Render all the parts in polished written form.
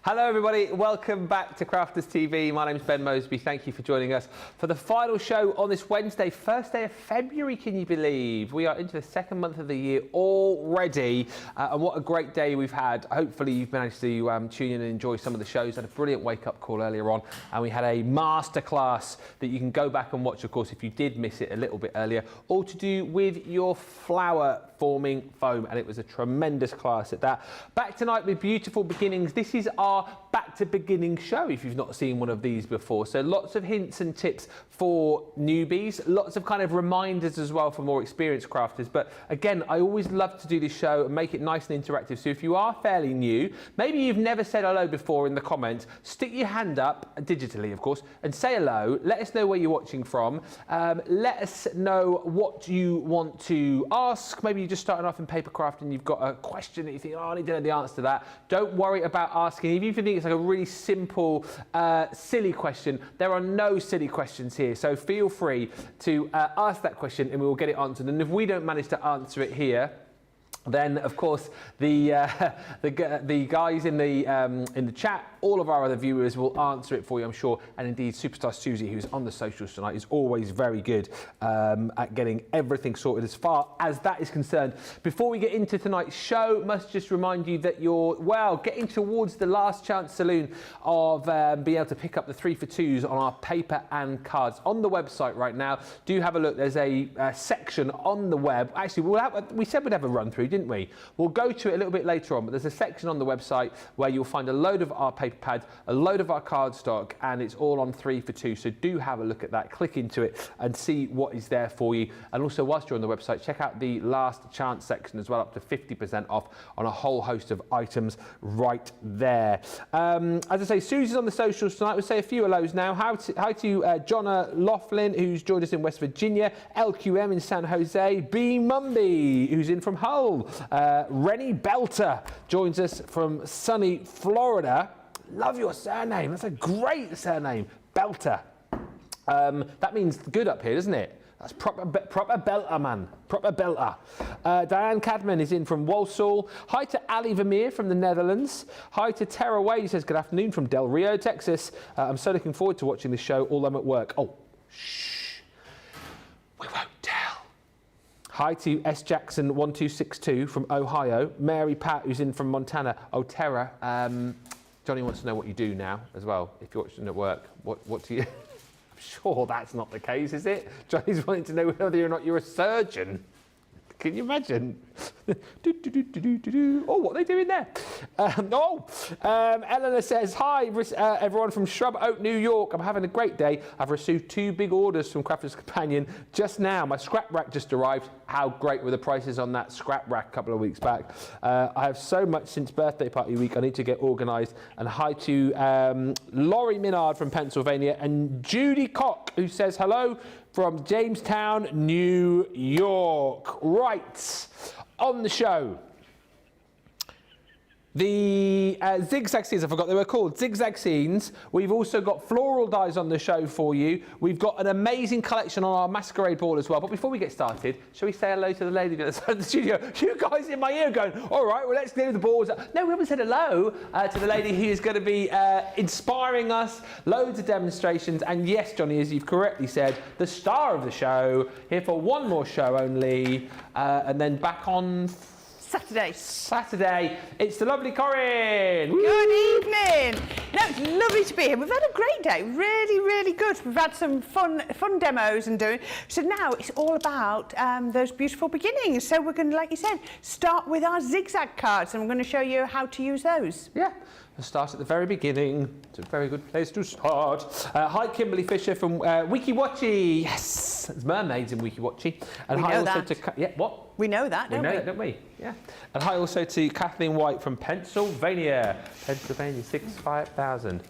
Hello everybody, welcome back to Crafters TV. My name's Ben Moseby. Thank you for joining us for the final show on this Wednesday, first day of February, can you believe? We are into the second month of the year already, and what a great day we've had. Hopefully you've managed to tune in and enjoy some of the shows. Had a brilliant wake-up call earlier on, and we had a masterclass that you can go back and watch, of course, if you did miss it a little bit earlier, all to do with your flower forming foam, and it was a tremendous class at that. Back tonight with beautiful beginnings. This is our back to beginning show if you've not seen one of these before, so lots of hints and tips for newbies, lots of kind of reminders as well for more experienced crafters. But again, I always love to do this show and make it nice and interactive, so if you are fairly new, maybe you've never said hello before, in the comments stick your hand up, digitally of course, and say hello. Let us know where you're watching from. Let us know what you want to ask. Maybe you're just starting off in papercraft and you've got a question that you think, oh, I need to know the answer to that. Don't worry about asking. Even if you think it's like a really simple, silly question, there are no silly questions here. So feel free to ask that question and we will get it answered. And if we don't manage to answer it here, then of course the guys in the chat, all of our other viewers will answer it for you, I'm sure. And indeed, Superstar Susie, who's on the socials tonight, is always very good at getting everything sorted as far as that is concerned. Before we get into tonight's show, must just remind you that you're, well, getting towards the last chance saloon of being able to pick up the 3 for 2s on our paper and cards on the website right now. Do have a look. There's a section on the web. Actually, we said we'd have a run through, didn't we? We'll go to it a little bit later on, but there's a section on the website where you'll find a load of our paper pads, a load of our card stock, and it's all on 3 for 2. So do have a look at that, click into it and see what is there for you. And also, whilst you're on the website, check out the last chance section as well, up to 50% off on a whole host of items right there. As I say, Susie's on the socials tonight. We'll say a few hellos now. Hi to Jonna Laughlin, who's joined us in West Virginia, LQM in San Jose, B Mumby, who's in from Hull, Rennie Belter joins us from sunny Florida. Love your surname. That's a great surname, Belter. That means good up here, doesn't it? That's proper belter, man. Proper belter. Diane Cadman is in from Walsall. Hi to Ali Vermeer from the Netherlands. Hi to Tara Wade, who says good afternoon from Del Rio, Texas. I'm so looking forward to watching this show, although I'm at work. Oh, shh. We won't tell. Hi to S Jackson 1262 from Ohio. Mary Pat, who's in from Montana. Oh, Tara. Johnny wants to know what you do now as well. If you're watching at work, what do you... I'm sure that's not the case, is it? Johnny's wanting to know whether or not you're a surgeon. Can you imagine? Oh, what are they doing there? Eleanor says, hi, everyone from Shrub Oak, New York. I'm having a great day. I've received 2 big orders from Crafters Companion just now. My scrap rack just arrived. How great were the prices on that scrap rack a couple of weeks back? I have so much since birthday party week. I need to get organised. And hi to Laurie Minard from Pennsylvania and Judy Cock, who says hello from Jamestown, New York. Right, on the show. The Zig Zag Scenes, I forgot they were called, Zig Zag Scenes. We've also got floral dies on the show for you. We've got an amazing collection on our Masquerade ball as well. But before we get started, shall we say hello to the lady at the side of the studio? You guys in my ear going, all right, well, let's clear the balls. No, we haven't said hello to the lady who is going to be inspiring us, loads of demonstrations. And yes, Johnny, as you've correctly said, the star of the show, here for one more show only, and then back on Saturday, it's the lovely Corrine. Woo! Good evening. No, it's lovely to be here. We've had a great day, really, really good. We've had some fun demos and doing. So now it's all about those beautiful beginnings. So we're going to, like you said, start with our zigzag cards, and I'm going to show you how to use those. Yeah. We'll start at the very beginning. It's a very good place to start. Hi, Kimberly Fisher from WikiWatchy. Yes, there's mermaids in WikiWatchy. And we hi know also that. to what? We know that, don't we? We know that, don't we? Yeah. And hi also to Kathleen White from Pennsylvania. Pennsylvania 65000.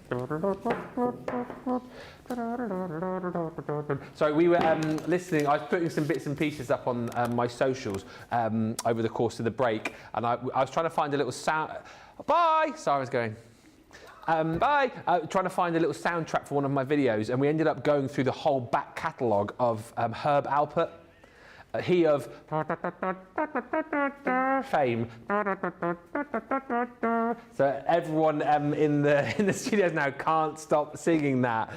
So we were listening. I was putting some bits and pieces up on my socials over the course of the break, and I was trying to find a little sound. Bye! Sarah's going. Bye! Trying to find a little soundtrack for one of my videos, and we ended up going through the whole back catalogue of Herb Alpert. he of fame. So everyone in the studios now can't stop singing that.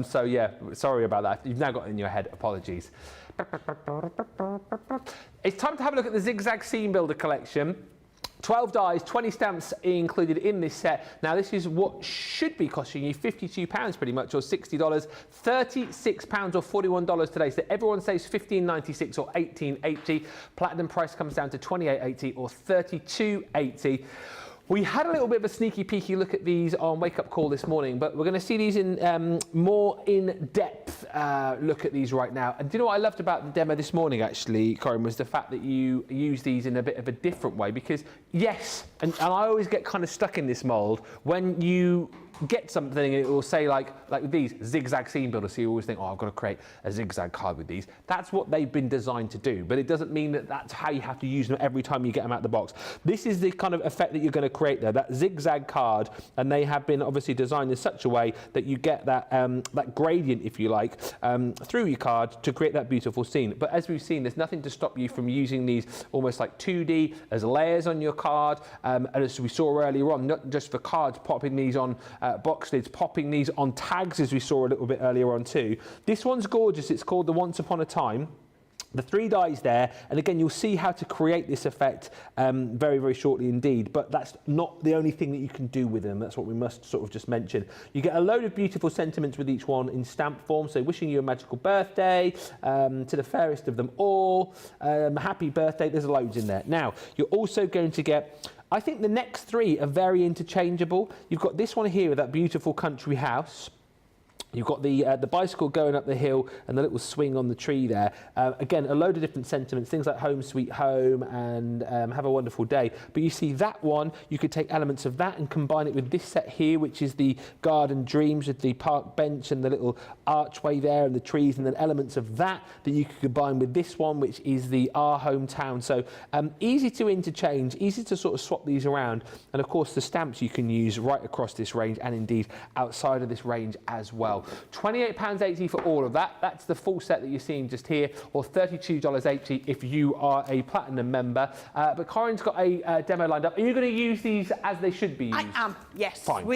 So yeah, sorry about that. You've now got it in your head. Apologies. It's time to have a look at the Zig Zag Scene Builder collection. 12 dies, 20 stamps included in this set. Now this is what should be costing you £52 pretty much, or $60, £36 or $41 today. So everyone saves $15.96 or $18.80. Platinum price comes down to $28.80 or $32.80. We had a little bit of a sneaky peeky look at these on Wake Up Call this morning, but we're going to see these in more in-depth look at these right now. And do you know what I loved about the demo this morning, actually, Corrine, was the fact that you use these in a bit of a different way. Because, yes, and I always get kind of stuck in this mould, when you get something and it will say like these Zig Zag Scene Builders, so you always think, oh, I've got to create a zigzag card with these. That's what they've been designed to do, but it doesn't mean that that's how you have to use them every time you get them out of the box. This is the kind of effect that you're going to create there, that zigzag card, and they have been obviously designed in such a way that you get that that gradient, if you like, through your card to create that beautiful scene. But as we've seen, there's nothing to stop you from using these almost like 2D as layers on your card, and as we saw earlier on, not just for cards, popping these on box lids, popping these on tags, as we saw a little bit earlier on too. This one's gorgeous. It's called the Once Upon a Time. The 3 dies there, and again, you'll see how to create this effect very, very shortly indeed, but that's not the only thing that you can do with them. That's what we must sort of just mention. You get a load of beautiful sentiments with each one in stamp form, so wishing you a magical birthday, to the fairest of them all, happy birthday, there's loads in there. Now, you're also going to get, I think the next 3 are very interchangeable. You've got this one here with that beautiful country house. You've got the bicycle going up the hill and the little swing on the tree there. Again, a load of different sentiments, things like home sweet home and have a wonderful day. But you see that one, you could take elements of that and combine it with this set here, which is the garden dreams with the park bench and the little archway there and the trees, and then elements of that you could combine with this one, which is the our hometown. So easy to interchange, easy to sort of swap these around. And of course, the stamps you can use right across this range and indeed outside of this range as well. £28.80 for all of that. That's the full set that you're seeing just here, or $32.80 if you are a Platinum member. But Corrine's got a demo lined up. Are you going to use these as they should be used? I am, yes. Fine.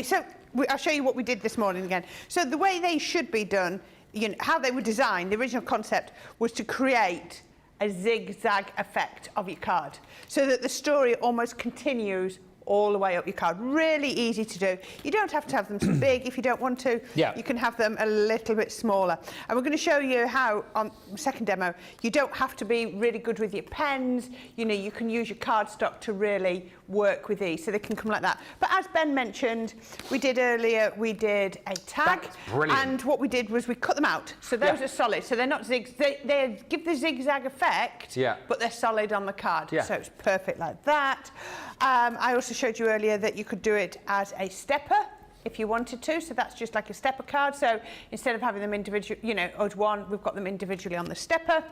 I'll show you what we did this morning again. So the way they should be done, you know, how they were designed, the original concept was to create a zigzag effect of your card, so that the story almost continues all the way up your card. Really easy to do. You don't have to have them so big if you don't want to. Yeah. You can have them a little bit smaller. And we're going to show you how, on the second demo, you don't have to be really good with your pens. You know, you can use your cardstock to really work with these, so they can come like that. But as Ben mentioned, we did earlier, we did a tag. That's brilliant. And what we did was we cut them out. So those are solid. So they're not they give the zigzag effect, but they're solid on the card. Yeah. So it's perfect like that. I also showed you earlier that you could do it as a stepper if you wanted to, so that's just like a stepper card. So instead of having them individually, you know, as one, we've got them individually on the stepper.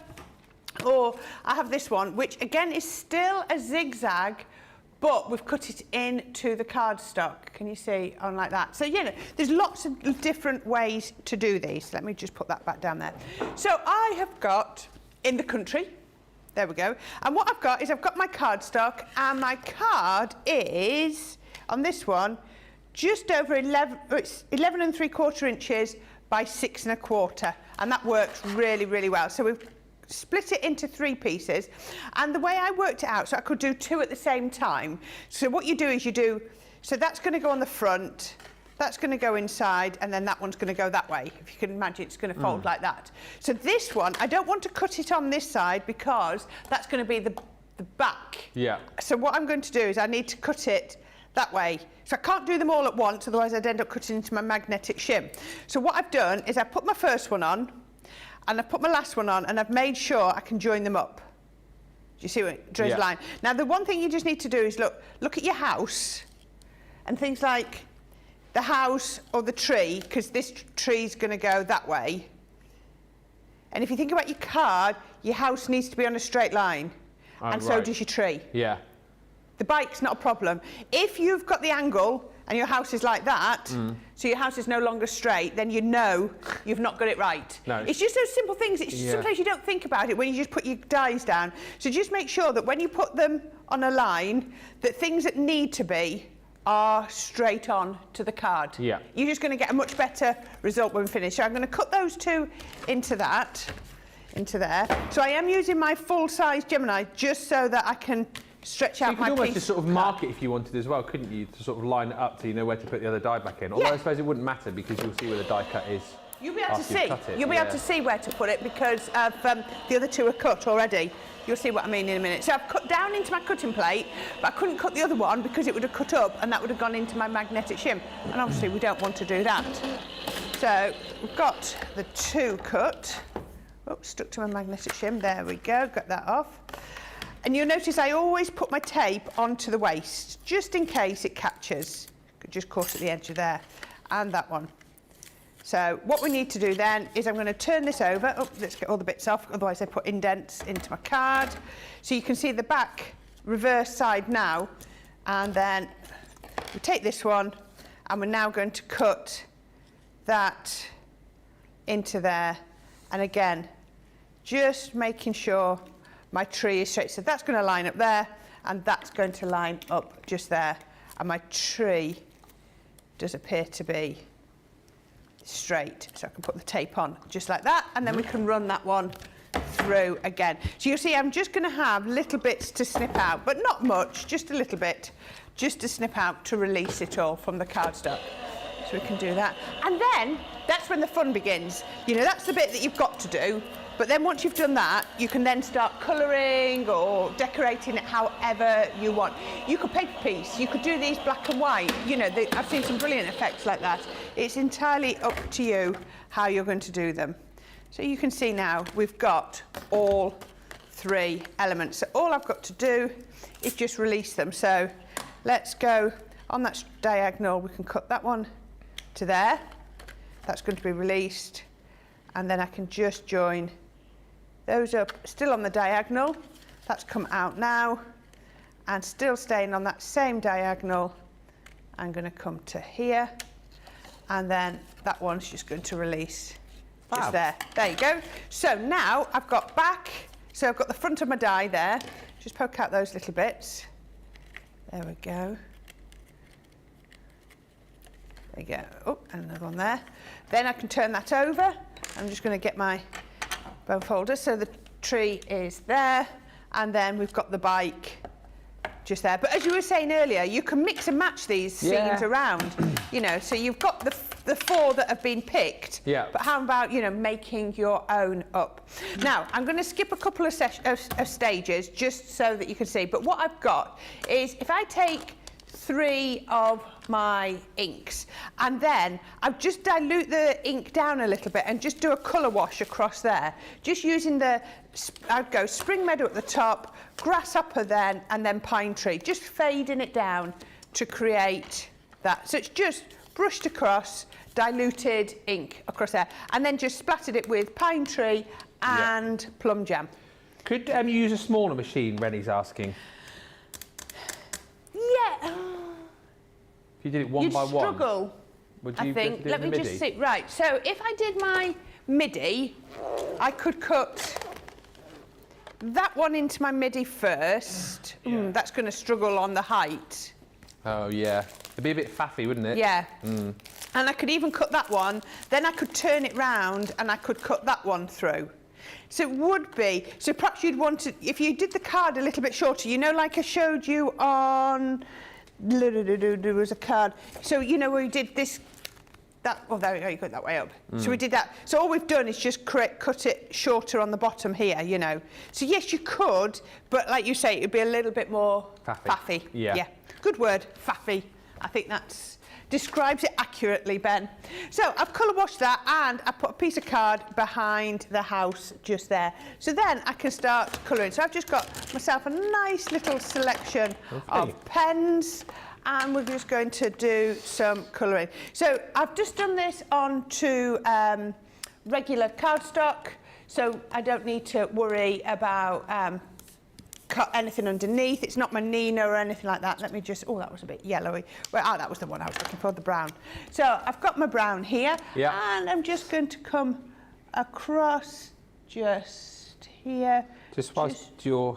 Or I have this one, which again is still a zigzag, but we've cut it into the cardstock. Can you see on like that? So, you know, there's lots of different ways to do these. Let me just put that back down there. So I have got in the country. There we go. And what I've got is I've got my cardstock, and my card is, on this one, just over 11 3/4 inches by 6 1/4. And that works really, really well. So we've split it into 3 pieces. And the way I worked it out, so I could do 2 at the same time. So what you do is so that's going to go on the front, that's going to go inside, and then that one's going to go that way. If you can imagine, it's going to fold like that. So this one, I don't want to cut it on this side because that's going to be the back. Yeah. So what I'm going to do is I need to cut it that way. So I can't do them all at once, otherwise I'd end up cutting into my magnetic shim. So what I've done is I put my first one on, and I've put my last one on, and I've made sure I can join them up. Do you see what it draws a line? Now, the one thing you just need to do is look at your house and things like the house or the tree, because this tree's going to go that way. And if you think about your card, your house needs to be on a straight line, and so does your tree. Yeah. The bike's not a problem. If you've got the angle and your house is like that, so your house is no longer straight, then you know you've not got it right. No. It's just those simple things. It's sometimes you don't think about it when you just put your dies down. So just make sure that when you put them on a line, that things that need to be are straight on to the card. Yeah. You're just going to get a much better result when finished. So I'm going to cut those two into there. So I am using my full-size Gemini just so that I can stretch out my piece. You could almost just sort of mark it if you wanted as well, couldn't you? To sort of line it up so you know where to put the other die back in. Although I suppose it wouldn't matter because you'll see where the die cut is. You'll be able to see. You'll be able to see where to put it because of, the other two are cut already. You'll see what I mean in a minute. So I've cut down into my cutting plate, but I couldn't cut the other one because it would have cut up and that would have gone into my magnetic shim. And obviously we don't want to do that. So we've got the two cut. Oh, stuck to my magnetic shim. There we go. Got that off. And you'll notice I always put my tape onto the waist, just in case it catches. Just caught at the edge of there. And that one. So what we need to do then is I'm going to turn this over. Oh, let's get all the bits off, otherwise I put indents into my card. So you can see the back reverse side now. And then we take this one and we're now going to cut that into there. And again, just making sure my tree is straight. So that's going to line up there and that's going to line up just there. And my tree does appear to be straight. So I can put the tape on just like that and then we can run that one through again. So you'll see I'm just going to have little bits to snip out, but not much, just a little bit, just to snip out to release it all from the cardstock. So we can do that. And then that's when the fun begins. You know, that's the bit that you've got to do. But then once you've done that, you can then start colouring or decorating it however you want. You could paper piece, you could do these black and white. You know, I've seen some brilliant effects like that. It's entirely up to you how you're going to do them. So you can see now we've got all three elements. So all I've got to do is just release them. So let's go on that diagonal. We can cut that one to there. That's going to be released. And then I can just join those up, still on the diagonal. That's come out now. And still staying on that same diagonal, I'm going to come to here. And then that one's just going to release just there. There you go. So now I've got back, so I've got the front of my die there. Just poke out those little bits. There we go. There you go. Oh, and another one there. Then I can turn that over. I'm just going to get my bone folder. So the tree is there, and then we've got the bike just there. But as you were saying earlier, you can mix and match these scenes around. You know, so you've got the four that have been picked. Yeah. But how about, you know, making your own up? Now, I'm going to skip a couple of stages just so that you can see. But what I've got is if I take 3 of my inks and then I just dilute the ink down a little bit and just do a colour wash across there, just using I'd go spring meadow at the top, grasshopper then, and then pine tree, just fading it down to create that. So it's just brushed across, diluted ink across there, and then just splattered it with pine tree and plum jam. Could you use a smaller machine, Rennie's asking? Yeah. If you did it one by one. You'd struggle, I think. Let me just see. Right, so if I did my MIDI, I could cut that one into my MIDI first. That's going to struggle on the height. Oh, yeah. It'd be a bit faffy, wouldn't it? Yeah. And I could even cut that one. Then I could turn it round and I could cut that one through. So it would be, so perhaps you'd want to, if you did the card a little bit shorter, you know, like I showed you on, there was a card. So, you know, where we did this, that, oh, there we go, you got that way up. So we did that. So all we've done is just cut it shorter on the bottom here, you know. So yes, you could, but like you say, it'd be a little bit more faffy. Yeah. Good word, faffy. I think that's describes it accurately, Ben. So I've colour washed that and I put a piece of card behind the house just there. So then I can start colouring. So I've just got myself a nice little selection of pens and we're just going to do some colouring. So I've just done this onto regular cardstock, so I don't need to worry about cut anything underneath. It's not my Nina or anything like that. Let me just, oh, that was a bit yellowy. Well, that was the one I was looking for, the brown. So I've got my brown here, and I'm just going to come across just here. Just whilst you're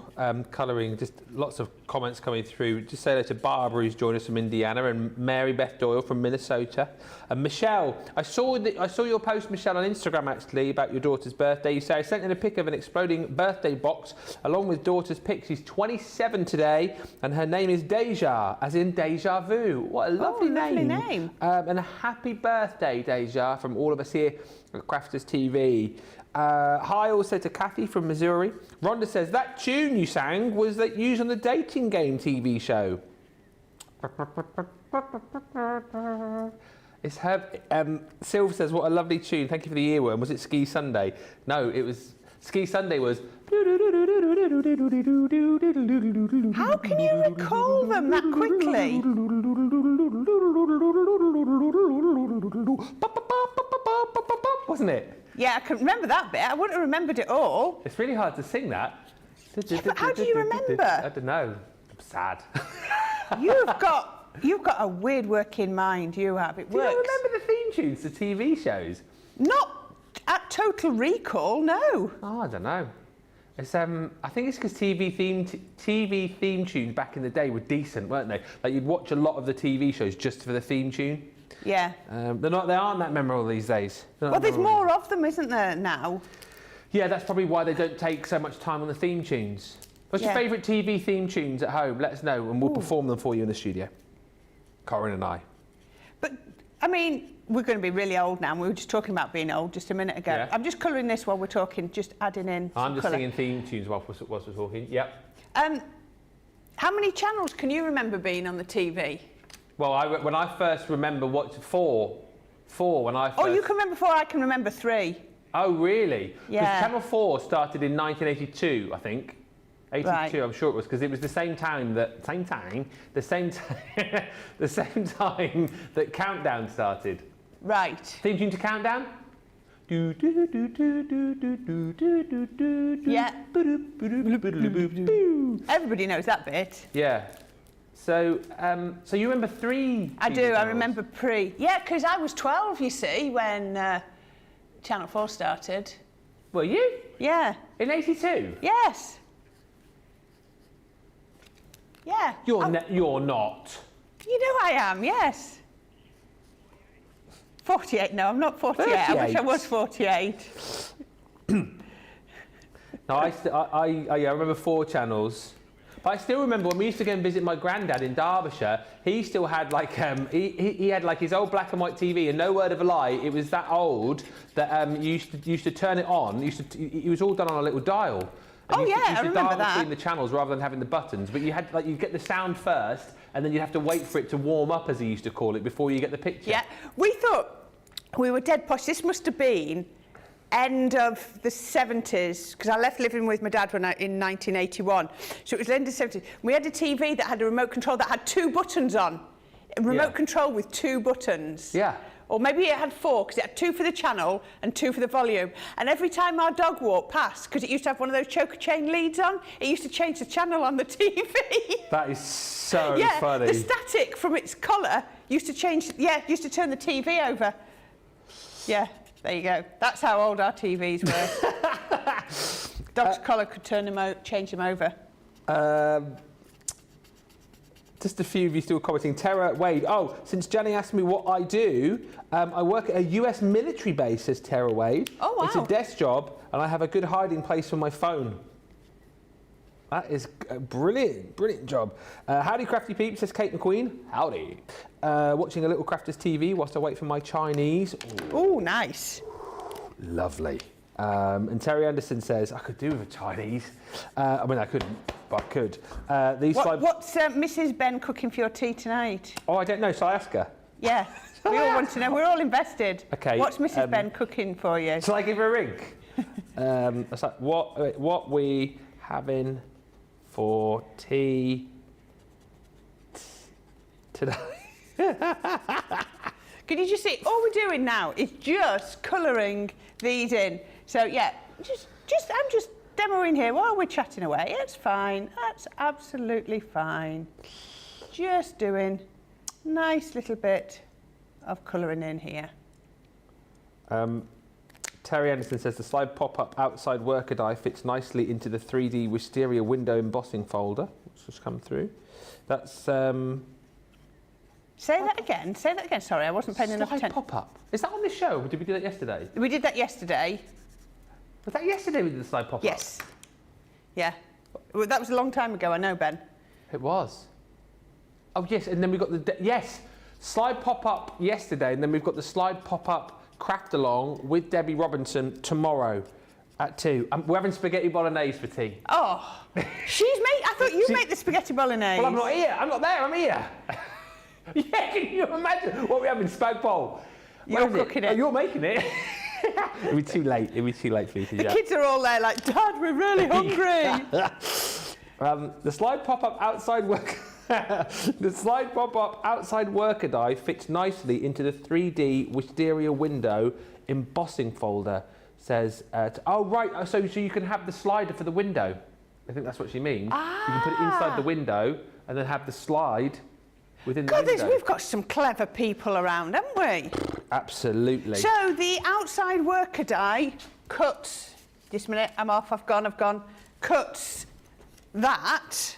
colouring, just lots of comments coming through. Just say hello to Barbara, who's joined us from Indiana, and Mary Beth Doyle from Minnesota. And Michelle, I saw your post, Michelle, on Instagram actually about your daughter's birthday. You say I sent in a pic of an exploding birthday box along with daughter's pic. She's 27 today, and her name is Deja, as in deja vu. What a lovely name! And a happy birthday, Deja, from all of us here at Crafters TV. Hi also to Kathy from Missouri. Rhonda says, that tune you sang was that used on the dating game TV show. It's her. Sylv says, what a lovely tune. Thank you for the earworm. Was it Ski Sunday? No, it was... Ski Sunday was... How can you recall them that quickly? Wasn't it? Yeah, I can remember that bit. I wouldn't have remembered it all. It's really hard to sing that. Yeah, but how do you remember? I don't know. I'm sad. You've got a weird working mind. You have. It works. Do you remember the theme tunes to TV shows? Not at Total Recall, no. Oh, I don't know. It's I think it's because TV theme tunes back in the day were decent, weren't they? Like you'd watch a lot of the TV shows just for the theme tune. Yeah. They aren't that memorable these days. Well, there's more of them, isn't there, now? Yeah, that's probably why they don't take so much time on the theme tunes. What's your favourite TV theme tunes at home? Let us know and we'll perform them for you in the studio. Corrine and I. But, I mean, we're going to be really old now. We were just talking about being old just a minute ago. Yeah. I'm just colouring this while we're talking, just adding in some I'm just colour. singing theme tunes whilst we're talking. Yep. How many channels can you remember being on the TV? Well, when I first remember four when I first... Oh, you can remember 4, I can remember 3. Oh, really? Yeah. Because Channel 4 started in 1982, I think. 82, Right. I'm sure it was, because it was the same time that Countdown started. Right. Theme tune to Countdown? Yeah. Everybody knows that bit. Yeah. So, so you remember 3? I do. I remember pre. Yeah, because I was 12, you see, when Channel 4 started. Were you? Yeah. In 82? Yes. Yeah. You're not. You know I am, yes. 48. No, I'm not 48. I wish I was 48. No, I remember 4 channels. But I still remember when we used to go and visit my granddad in Derbyshire, he still had like, he had like his old black and white TV, and no word of a lie, it was that old that you used to turn it on, it was all done on a little dial. And Oh, yeah, I remember dial that. between the channels rather than having the buttons, but you had like, you'd get the sound first, and then you'd have to wait for it to warm up, as he used to call it, before you get the picture. Yeah. We thought we were dead posh. This must have been end of the 70s, because I left living with my dad in 1981. So it was end of the 70s. We had a TV that had a remote control that had 2 buttons on. A remote control with 2 buttons. Yeah. Or maybe it had 4, because it had 2 for the channel and 2 for the volume. And every time our dog walked past, because it used to have one of those choker chain leads on, it used to change the channel on the TV. That is so funny. The static from its collar used to change, used to turn the TV over. Yeah. There you go. That's how old our TVs were. Dog's collar could change them over. Just a few of you still commenting. Tara Wade. Oh, since Jenny asked me what I do, I work at a US military base, says Tara Wade. Oh, wow. It's a desk job, and I have a good hiding place for my phone. That is a brilliant job. Howdy, crafty peeps, says Kate McQueen. Howdy. Watching a little Crafters TV whilst I wait for my Chinese. Oh, nice. Lovely. And Terry Anderson says, I could do with a Chinese. I mean, I couldn't, but I could. What's Mrs. Ben cooking for your tea tonight? Oh, I don't know. Shall I ask her? Yeah, we all want to know. We're all invested. Okay. What's Mrs. Ben cooking for you? Shall I give her a ring? It's like, what we having for tea today? Can you just see, all we're doing now is just colouring these in. So yeah, I'm just demoing here while we're chatting away. It's fine. That's absolutely fine. Just doing nice little bit of colouring in here. Terry Anderson says the slide pop-up outside worker die fits nicely into the 3D Wisteria window embossing folder, which has come through. That's... Say that again. Say that again. Sorry, I wasn't paying enough attention. Slide pop-up. Is that on this show, or did we do that yesterday? We did that yesterday. Was that yesterday we did the slide pop-up? Yes. Yeah. Well, that was a long time ago, I know, Ben. It was. Oh, yes, and then we got the... Yes, slide pop-up yesterday, and then we've got the slide pop-up craft along with Debbie Robinson tomorrow at 2. We're having spaghetti bolognese for tea. Oh, I thought you make the spaghetti bolognese. Well, I'm not here. I'm not there. I'm here. Yeah, can you imagine what we have in spag bowl? You're cooking it. Oh, you're making it. It'll be too late. It'll be too late for you to do. The kids are all there like, Dad, we're really hungry. The slide pop-up outside work. The slide pop-up outside worker die fits nicely into the 3D Wisteria window embossing folder. Says, oh right, so you can have the slider for the window. I think that's what she means. You can put it inside the window and then have the slide within the window. We've got some clever people around, haven't we? Absolutely. So the outside worker die cuts. Just a minute, I'm off. I've gone. Cuts that.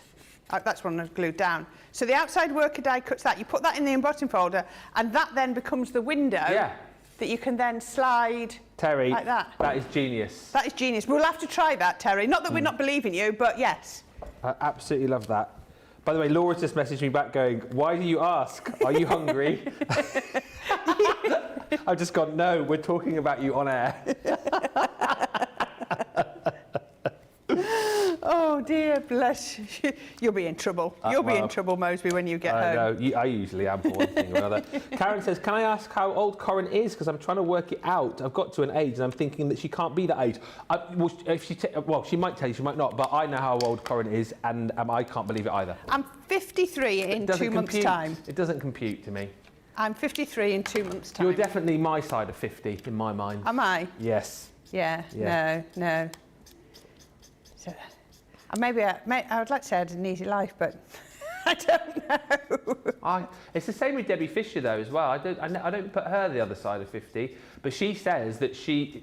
That's one I've glued down. So the outside worker die cuts that. You put that in the embossing folder, and that then becomes the window that you can then slide. Terry, like that. That is genius. That is genius. We'll have to try that, Terry. Not that we're not believing you, but yes. I absolutely love that. By the way, Laura just messaged me back going, why do you ask? Are you hungry? I've just gone, no, we're talking about you on air. Oh dear, bless you. You'll be in trouble. You'll be in trouble, Moseby, when you get home. I know, I usually am for one thing or another. Karen says, can I ask how old Corrine is? Because I'm trying to work it out. I've got to an age and I'm thinking that she can't be that age. She might tell you, she might not, but I know how old Corrine is and I can't believe it either. I'm 53 in 2 months' time. It doesn't compute to me. I'm 53 in 2 months' time. You're definitely my side of 50 in my mind. Am I? Yes. Yeah. No. So, maybe I would like to say I had an easy life, but I don't know. It's the same with Debbie Fisher though as well. I don't put her the other side of 50, but she says that she's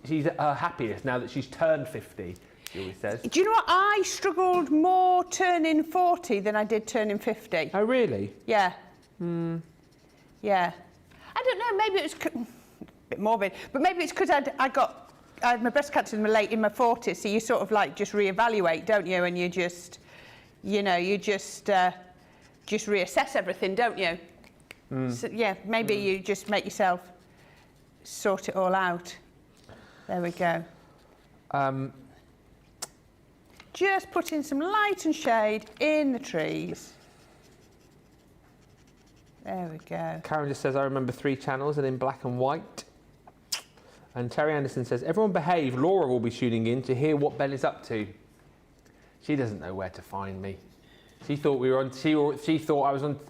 her happiest now that she's turned 50. She always says. Do you know what? I struggled more turning 40 than I did turning 50. Oh really? Yeah. Yeah. I don't know. Maybe it was a bit morbid, but maybe it's because I had my breast cancer in my 40s, so you sort of like just reevaluate, don't you? And you just, just reassess everything, don't you? So, yeah, maybe you just make yourself sort it all out. There we go. Just putting some light and shade in the trees. There we go. Karen just says, I remember 3 channels and in black and white. And Terry Anderson says, everyone behave. Laura will be tuning in to hear what Ben is up to. She doesn't know where to find me. She thought we were on. She thought I was on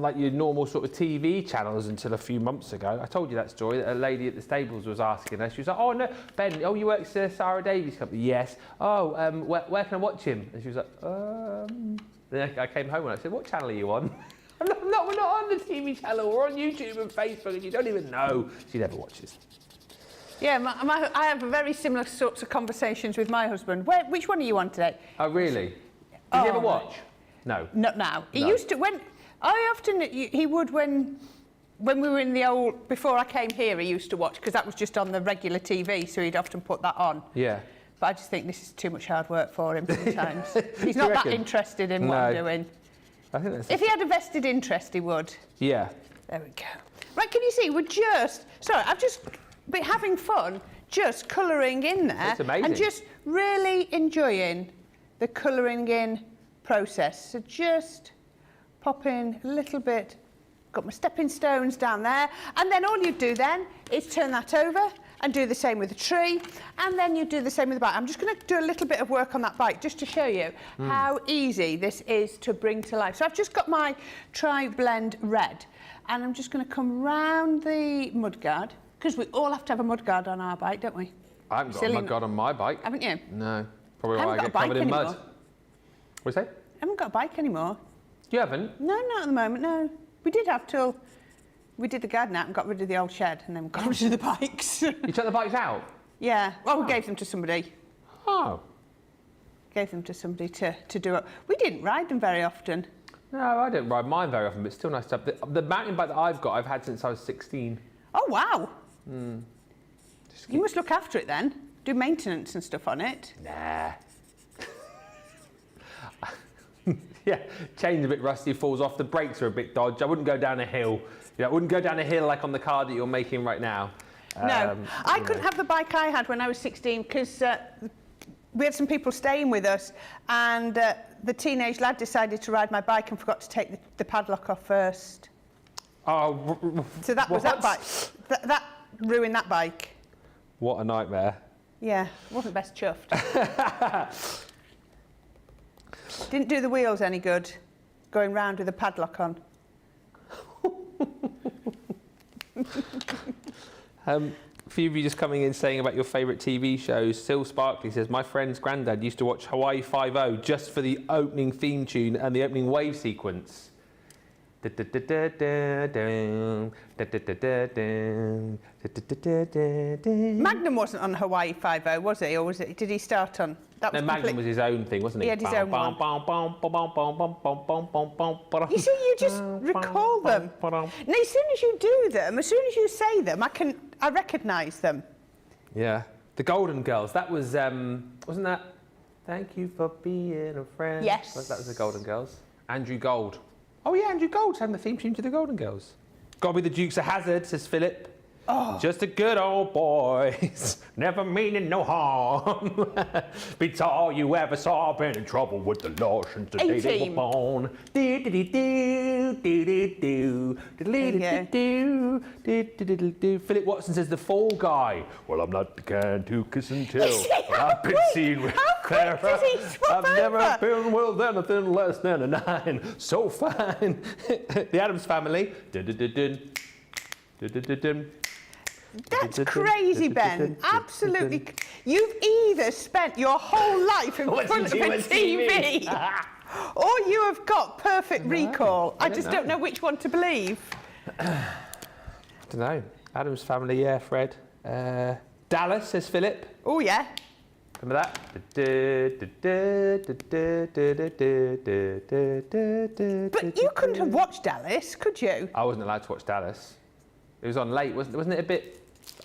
like your normal sort of TV channels until a few months ago. I told you that story that a lady at the stables was asking her. She was like, "Oh no, Ben. Oh, you work for Sarah Davies' company? Yes. Oh, where can I watch him?" And she was like, Then I came home and I said, "What channel are you on?" We're not on the TV channel. We're on YouTube and Facebook, and you don't even know. She never watches. Yeah, I have very similar sorts of conversations with my husband. Which one are you on today? Oh, really? Did you ever watch? No. Not now. He used to, he would when we were in the old, before I came here, he used to watch, because that was just on the regular TV, so he'd often put that on. Yeah. But I just think this is too much hard work for him sometimes. He's not that interested in what I'm doing. I think that's... If he had a vested interest, he would. Yeah. There we go. Right, can you see, I've just been having fun, just colouring in there. It's amazing. And just really enjoying the colouring in process. So just pop in a little bit, got my stepping stones down there, and then all you do then is turn that over and do the same with the tree, and then you do the same with the bike. I'm just going to do a little bit of work on that bike just to show you how easy this is to bring to life. So I've just got my Tri-Blend Red, and I'm just going to come round the mudguard, because we all have to have a mudguard on our bike, don't we? I haven't got a mud guard on my bike. Haven't you? No. Probably I why I haven't get got a covered bike in mud. anymore. What do you say? I haven't got a bike anymore. You haven't? No, not at the moment, no. We did have till we did the garden out and got rid of the old shed and then got rid of the bikes. You took the bikes out? Yeah. Well, we gave them to somebody. Oh. Gave them to somebody to do it. We didn't ride them very often. No, I don't ride mine very often, but it's still nice to have. The mountain bike that I've got, I've had since I was 16. Oh, wow. You must look after it then. Do maintenance and stuff on it. Nah. Yeah, chain's a bit rusty, falls off. The brakes are a bit dodgy. I wouldn't go down a hill. You know, I wouldn't go down a hill like on the car that you're making right now. No, I couldn't have the bike I had when I was 16 because we had some people staying with us and the teenage lad decided to ride my bike and forgot to take the padlock off first. Oh, so that was that bike. That ruined that bike. What a nightmare. Yeah, wasn't best chuffed. Didn't do the wheels any good, going round with a padlock on. A few of you just coming in saying about your favourite TV shows. Sil Sparkley says, my friend's granddad used to watch Hawaii Five-0 just for the opening theme tune and the opening wave sequence. Magnum wasn't on Hawaii Five-0, was he? Or was it? Did he start on? That was no, Magnum was his own thing, wasn't he? He had his own one. You see, you just recall them. Now, as soon as you do them, as soon as you say them, I recognise them. Yeah. The Golden Girls, that was, wasn't that? Thank you for being a friend. Yes. That was the Golden Girls. Andrew Gold. Oh yeah, Andrew Gold's having the theme tune to the Golden Girls. Gotta be the Dukes of Hazzard, says Philip. Oh. Just a good old boys, never meaning no harm. Beats all you ever saw, been in trouble with the law since the day they were born. Philip Watson says the Fall Guy. Well, I'm not the kind to kiss and tell. I've been seen with Clara. I've never been with anything less than a 9. So fine. The Addams Family. That's crazy, Ben. Absolutely. You've either spent your whole life in front of a TV or you have got perfect recall. I just don't know which one to believe. I don't know. Addams Family, yeah, Fred. Dallas, says Philip. Oh, yeah. Remember that? But you couldn't have watched Dallas, could you? I wasn't allowed to watch Dallas. It was on late, wasn't it a bit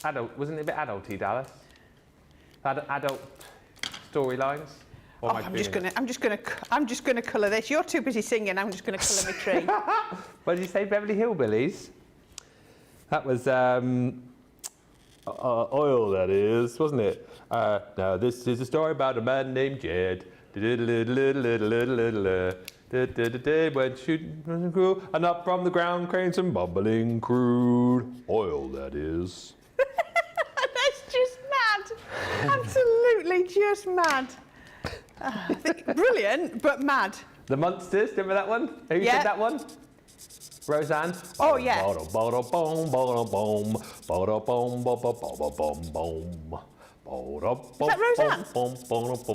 adult? Wasn't it a bit adulty, Dallas? Adult storylines. Oh, I'm just gonna colour this. You're too busy singing. I'm just gonna colour my tree. What did you say, Beverly Hillbillies? That was oil, that is, wasn't it? Now this is a story about a man named Jed. Went shooting from the crew, and up from the ground came some bubbling crude oil, that is. That's just mad. Absolutely just mad. Brilliant, but mad. The Munsters, remember that one? Who Yeah. said that one? Roseanne? Oh, yeah. Is that Roseanne?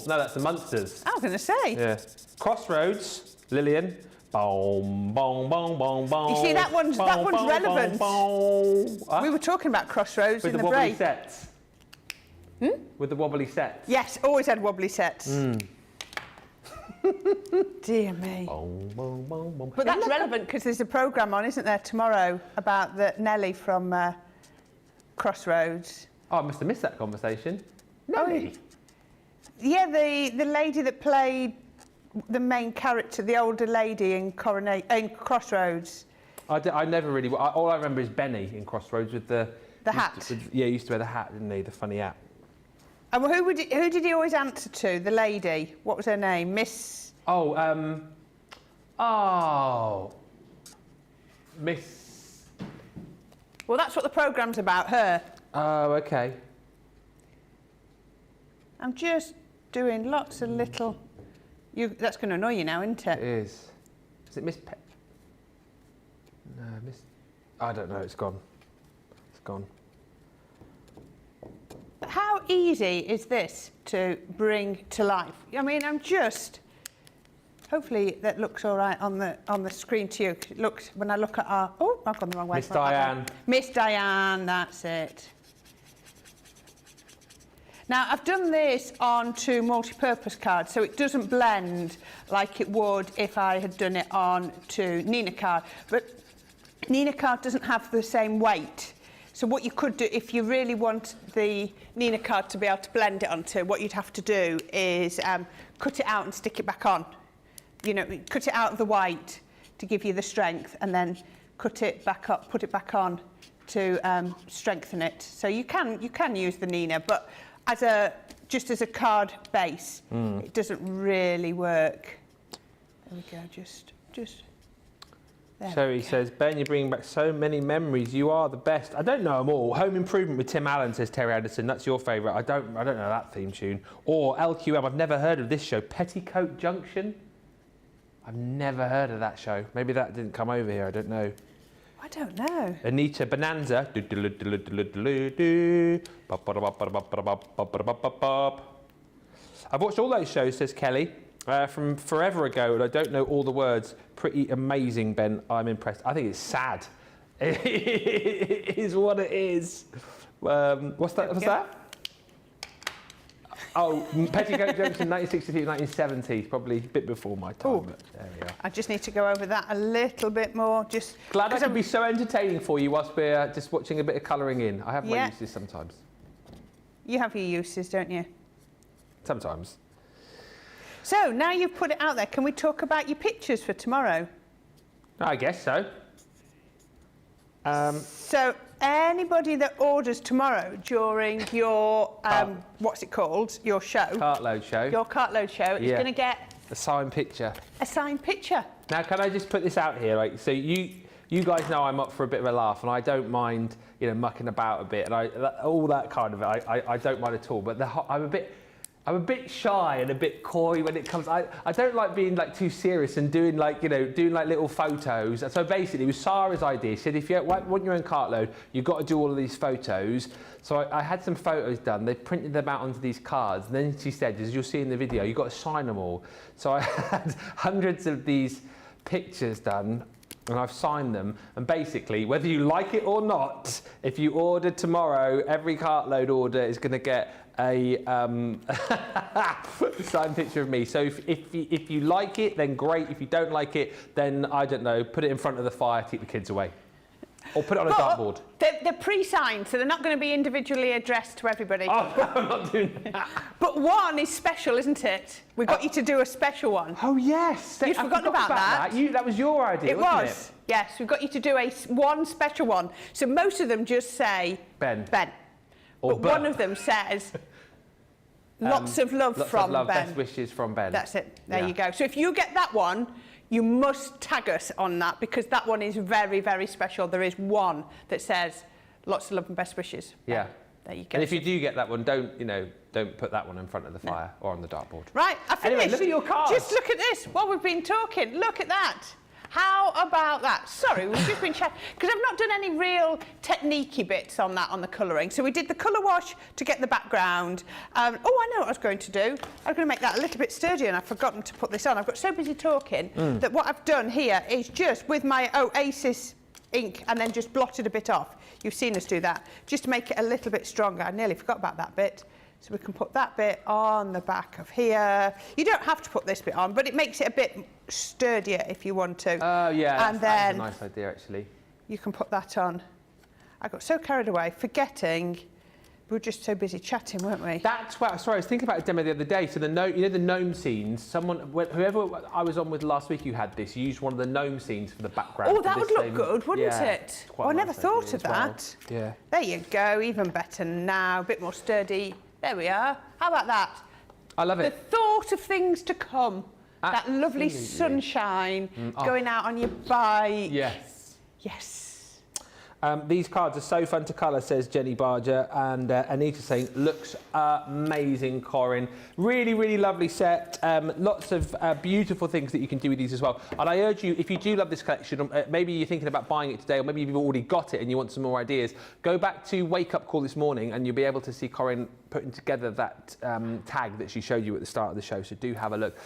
No, that's the Munsters. I was going to say. Yeah. Crossroads, Lillian. Boom, boom, boom, boom, boom. You see, that one's relevant. Huh? We were talking about Crossroads With in the the wobbly break. sets. With the wobbly sets. Yes, always had wobbly sets. Dear me. Boom, boom, boom, boom. But that's relevant because there's a programme on, isn't there, tomorrow about the Nelly from Crossroads. Oh, I must have missed that conversation. Nelly. Yeah, the lady that played the main character, the older lady in Crossroads. I never really. All I remember is Benny in Crossroads with the hat. He used to wear the hat, didn't he? The funny hat. And who did he always answer to? The lady. What was her name? Miss. Miss. Well, that's what the programme's about. Her. Oh, okay. I'm just doing lots of little. That's going to annoy you now, isn't it? It is. Is it Miss No, Miss. I don't know. It's gone. It's gone. But how easy is this to bring to life? I mean, hopefully that looks all right on the screen to you. It looks, when I look at our, oh, I've gone the wrong way. Miss Diane. Miss Diane, that's it. Now, I've done this onto multi-purpose cards, so it doesn't blend like it would if I had done it on to Nina card. But Nina card doesn't have the same weight. So what you could do, if you really want the Nina card to be able to blend it onto, what you'd have to do is cut it out and stick it back on. You know, cut it out of the white to give you the strength, and then cut it back up, put it back on to strengthen it. So you can use the Nina, but just as a card base, it doesn't really work. There we go, just there. Sherry says, Ben, you're bringing back so many memories. You are the best. I don't know them all. Home Improvement with Tim Allen, says Terry Anderson. That's your favourite. I don't know that theme tune. Or LQM, I've never heard of this show. Petticoat Junction? I've never heard of that show. Maybe that didn't come over here, I don't know. I don't know. Anita Bonanza. I've watched all those shows, says Kelly, from forever ago, and I don't know all the words. Pretty amazing, Ben. I'm impressed. I think it's sad. It is what it is. What's that? Oh, Petticoat Junction, 1963, 1970, probably a bit before my time, Ooh. but there we are. I just need to go over that a little bit more. Just Glad I can be so entertaining for you whilst we're just watching a bit of colouring in. I have my Yeah. uses sometimes. You have your uses, don't you? Sometimes. So now you've put it out there, can we talk about your pictures for tomorrow? I guess so. So anybody that orders tomorrow during your, what's it called, your show? Cartload show. Your cartload show is going to get a signed picture. a signed picture. Now, can I just put this out here? Like, so you guys know I'm up for a bit of a laugh, and I don't mind, mucking about a bit, and all that kind of it. I don't mind at all. But I'm a bit shy and a bit coy when it comes. I don't like being like too serious and doing like little photos. So basically, it was Sarah's idea. She said, if you want your own cartload, you've got to do all of these photos. So I had some photos done. They printed them out onto these cards. And then she said, as you'll see in the video, you've got to sign them all. So I had hundreds of these pictures done, and I've signed them. And basically, whether you like it or not, if you order tomorrow, every cartload order is going to get a signed picture of me. So if you like it, then great. If you don't like it, then I don't know, put it in front of the fire, keep the kids away. Or put it on a dartboard. They're pre-signed, so they're not going to be individually addressed to everybody. Oh, no, I'm not doing that. But one is special, isn't it? We got you to do a special one. Oh, yes. You'd forgotten about that. That was your idea, wasn't it? Yes, we've got you to do one special one. So most of them just say Ben. Or but one of them says lots of love from Ben. Best wishes from Ben. That's it. There you go. So if you get that one, you must tag us on that, because that one is very, very special. There is one that says lots of love and best wishes. Yeah. There you go. And if you do get that one, don't put that one in front of the fire or on the dartboard. Right, I finished. Anyway, look at your cards. Just look at this. While we've been talking, look at that. How about that? Sorry, we've just been chatting, because I've not done any real technique-y bits on that, on the colouring. So we did the colour wash to get the background. I know what I was going to do. I was going to make that a little bit sturdier, and I've forgotten to put this on. I've got so busy talking that what I've done here is just with my Oasis ink and then just blotted a bit off. You've seen us do that, just to make it a little bit stronger. I nearly forgot about that bit. So we can put that bit on the back of here. You don't have to put this bit on, but it makes it a bit sturdier if you want to. Oh, yeah, and that's then a nice idea, actually. You can put that on. I got so carried away, forgetting. We were just so busy chatting, weren't we? That's what, sorry, I was thinking about a demo the other day. So the gnome scenes, whoever I was on with last week who had this, used one of the gnome scenes for the background. Oh, that would look good, wouldn't it? Oh, I never thought of that. Well. Yeah. There you go, even better now, a bit more sturdy. There we are. How about that? I love it. The thought of things to come. Absolutely. That lovely sunshine, going out on your bike. Yes. Yes. These cards are so fun to colour, says Jenny Barger, and Anita saying, looks amazing, Corrine. Really, really lovely set. Lots of beautiful things that you can do with these as well. And I urge you, if you do love this collection, maybe you're thinking about buying it today, or maybe you've already got it and you want some more ideas, go back to Wake Up Call this morning and you'll be able to see Corrine putting together that tag that she showed you at the start of the show. So do have a look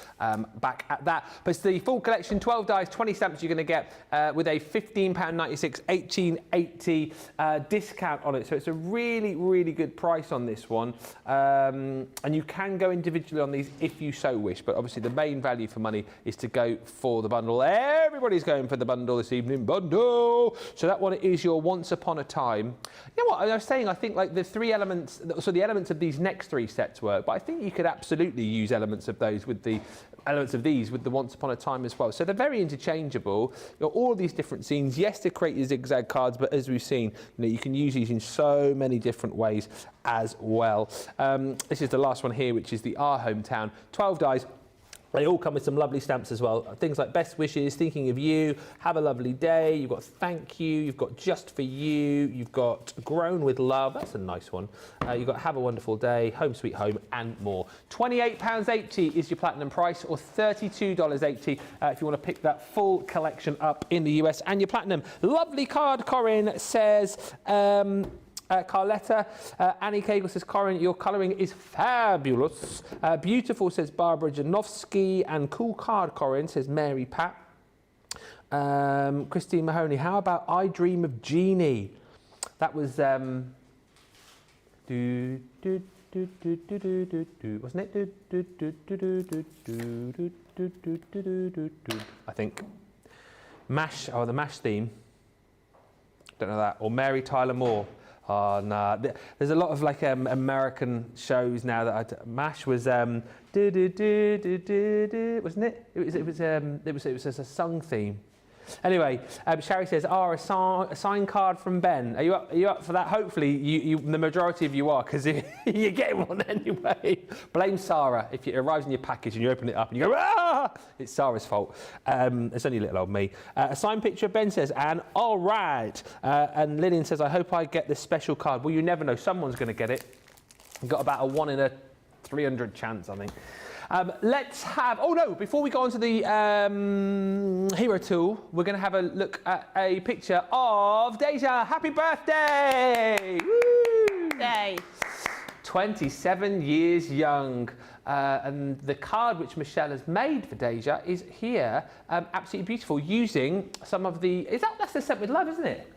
back at that. But it's the full collection, 12 dies, 20 stamps you're going to get with a £15.96, 18.80 discount on it. So it's a really, really good price on this one. And you can go individually on these if you so wish. But obviously the main value for money is to go for the bundle. Everybody's going for the bundle this evening. Bundle! So that one is your Once Upon a Time. You know what? I was saying, I think like the three elements, so the elements of these next three sets work, but I think you could absolutely use elements of those with the elements of these with the Once Upon a Time as well. So they're very interchangeable. You've got all of these different scenes. Yes, to create your zigzag cards, but as we've seen, you can use these in so many different ways as well. This is the last one here, which is the Our Hometown. 12 dies. They all come with some lovely stamps as well. Things like best wishes, thinking of you, have a lovely day. You've got thank you. You've got just for you. You've got grown with love. That's a nice one. You've got have a wonderful day, home sweet home, and more. £28.80 is your platinum price, or $32.80 if you want to pick that full collection up in the US. And your platinum, lovely card, Corrine says. Carletta, Annie Cagle says, Corrine, your colouring is fabulous. Beautiful, says Barbara Janowski. And cool card, Corrine, says Mary Pat. Christine Mahoney, how about I Dream of Jeannie? That was, wasn't it? I think. MASH, the MASH theme. Don't know that. Or Mary Tyler Moore. Oh, no. There's a lot of like American shows now that MASH was wasn't it? It was a sung theme. Anyway, Sherry says, a signed card from Ben. Are you up for that? Hopefully, the majority of you are, because you're getting one anyway. Blame Sarah if it arrives in your package and you open it up and you go, ah! It's Sarah's fault. It's only little old me. A signed picture of Ben says, and all right. And Lillian says, I hope I get this special card. Well, you never know. Someone's going to get it. You've got about a 1 in a 300 chance, I think. Let's have, before we go on to the hero tool, we're going to have a look at a picture of Deja. Happy birthday! Woo! Day. 27 years young. And the card which Michelle has made for Deja is here, absolutely beautiful, using some of the, that's the Sent With Love, isn't it?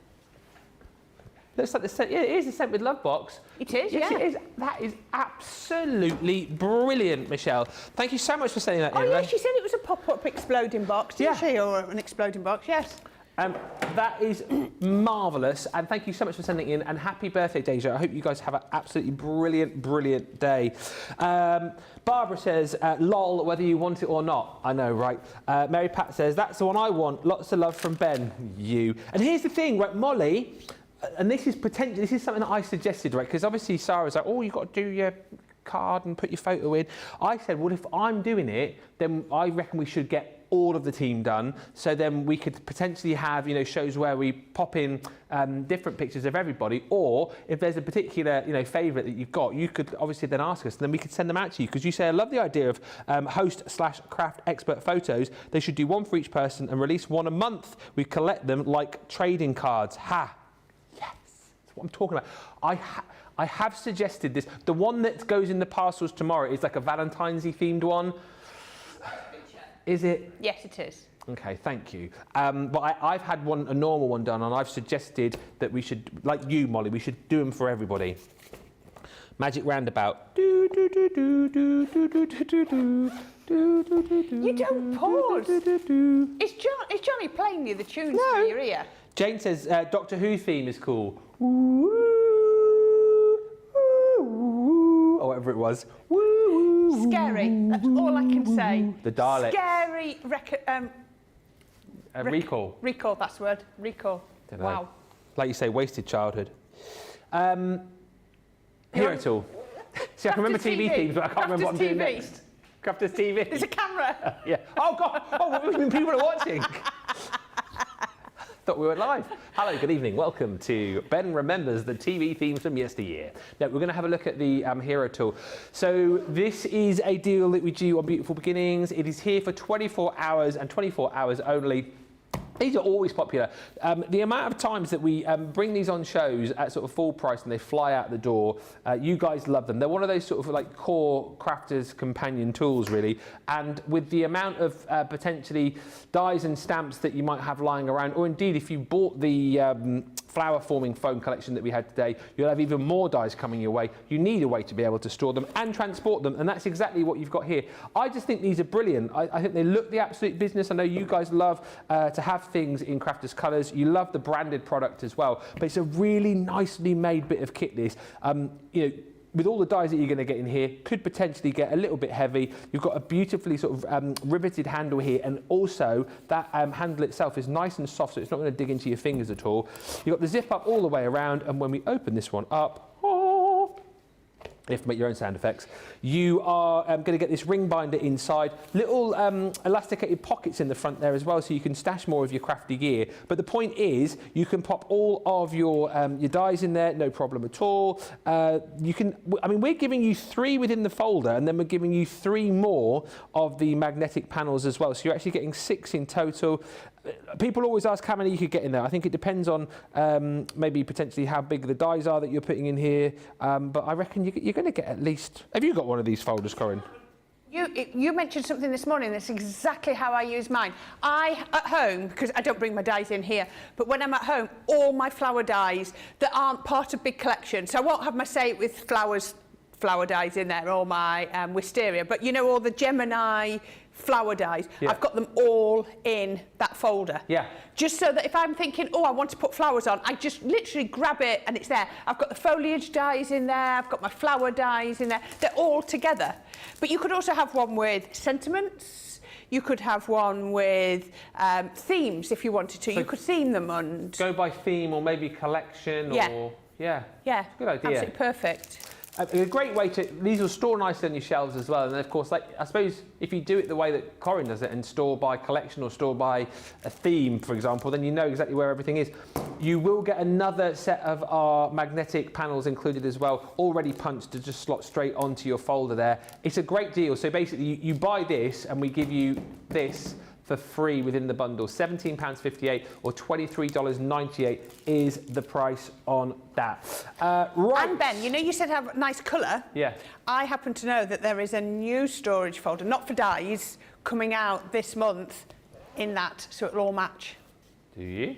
Looks like it is the Sent With Love box. It is, yes, yeah. It is. That is absolutely brilliant, Michelle. Thank you so much for sending that in. Oh, yeah, she said it was a pop-up exploding box, didn't she? Or an exploding box, yes. That is marvellous, and thank you so much for sending it in, and happy birthday, Deja. I hope you guys have an absolutely brilliant, brilliant day. Barbara says, lol, whether you want it or not. I know, right? Mary Pat says, that's the one I want. Lots of love from Ben. You. And here's the thing, right, Molly, and this is something that I suggested, right? Because obviously Sarah's like, oh, you've got to do your card and put your photo in. I said, well, if I'm doing it, then I reckon we should get all of the team done. So then we could potentially have, shows where we pop in different pictures of everybody. Or if there's a particular, favourite that you've got, you could obviously then ask us, and then we could send them out to you. Because you say, I love the idea of host/craft expert photos. They should do one for each person and release one a month. We collect them like trading cards. Ha! What I'm talking about. I have suggested this. The one that goes in the parcels tomorrow is like a Valentine's-y themed one. Is it? Yes, it is. Okay, thank you. But I've had a normal one done, and I've suggested that we should, like you, Molly, we should do them for everybody. Magic Roundabout. You don't pause. Is Johnny playing you the tunes through your ear? Jane says Doctor Who theme is cool. Or whatever it was. Scary. That's all I can say. The Daleks. Scary. Recall. Recall. That's the word. Recall. Wow. Like you say, wasted childhood. Hero tool. See, I can remember TV themes, but I can't remember what I'm doing next. Crafters TV. There's a camera. Yeah. Oh God. Oh, people are watching. Thought we were live. Hello, good evening. Welcome to Ben Remembers the TV themes from yesteryear. Now, we're going to have a look at the hero tool. So this is a deal that we do on Beautiful Beginnings. It is here for 24 hours and 24 hours only. These are always popular. The amount of times that we bring these on shows at sort of full price and they fly out the door, you guys love them. They're one of those sort of like core crafters companion tools, really. And with the amount of potentially dies and stamps that you might have lying around, or indeed if you bought the flower forming foam collection that we had today, you'll have even more dies coming your way. You need a way to be able to store them and transport them, and that's exactly what you've got here. I just think these are brilliant. I think they look the absolute business. I know you guys love to have things in crafters colours. You love the branded product as well, but it's a really nicely made bit of kit, this. You know, with all the dies that you're going to get in here, could potentially get a little bit heavy. You've got a beautifully sort of riveted handle here, and also that handle itself is nice and soft, so it's not going to dig into your fingers at all. You've got the zip up all the way around, and when we open this one up, you have to make your own sound effects. You are going to get this ring binder inside, little elasticated pockets in the front there as well, so you can stash more of your crafty gear. But the point is, you can pop all of your dies in there, no problem at all. You can, I mean, we're giving you 3 within the folder, and then we're giving you 3 more of the magnetic panels as well. So you're actually getting 6 in total. People always ask how many you could get in there. I think it depends on maybe potentially how big the dies are that you're putting in here. But I reckon you're going to get at least... Have you got one of these folders, Corrine? You mentioned something this morning. That's exactly how I use mine. At home, because I don't bring my dies in here, but when I'm at home, all my flower dies that aren't part of big collection. So I won't have my Say It With flower dies in there, or my wisteria. But you know, all the Gemini flower dies, yeah. I've got them all in that folder. Yeah. Just so that if I'm thinking, oh, I want to put flowers on, I just literally grab it and it's there. I've got the foliage dies in there, I've got my flower dies in there. They're all together. But you could also have one with sentiments. You could have one with themes if you wanted to. So you could theme them and... Go by theme or maybe collection or... Yeah. Yeah. Good idea. Absolutely perfect. A great way to, these will store nicely on your shelves as well, and then of course, like I suppose if you do it the way that Corrine does it and store by collection or store by a theme, for example, then you know exactly where everything is. You will get another set of our magnetic panels included as well, already punched to just slot straight onto your folder there. It's a great deal. So basically you buy this and we give you this for free within the bundle. £17.58 or $23.98 is the price on that. Right. And Ben, you know you said have a nice colour. Yeah. I happen to know that there is a new storage folder, not for dies, coming out this month in that, so it'll all match. Do you?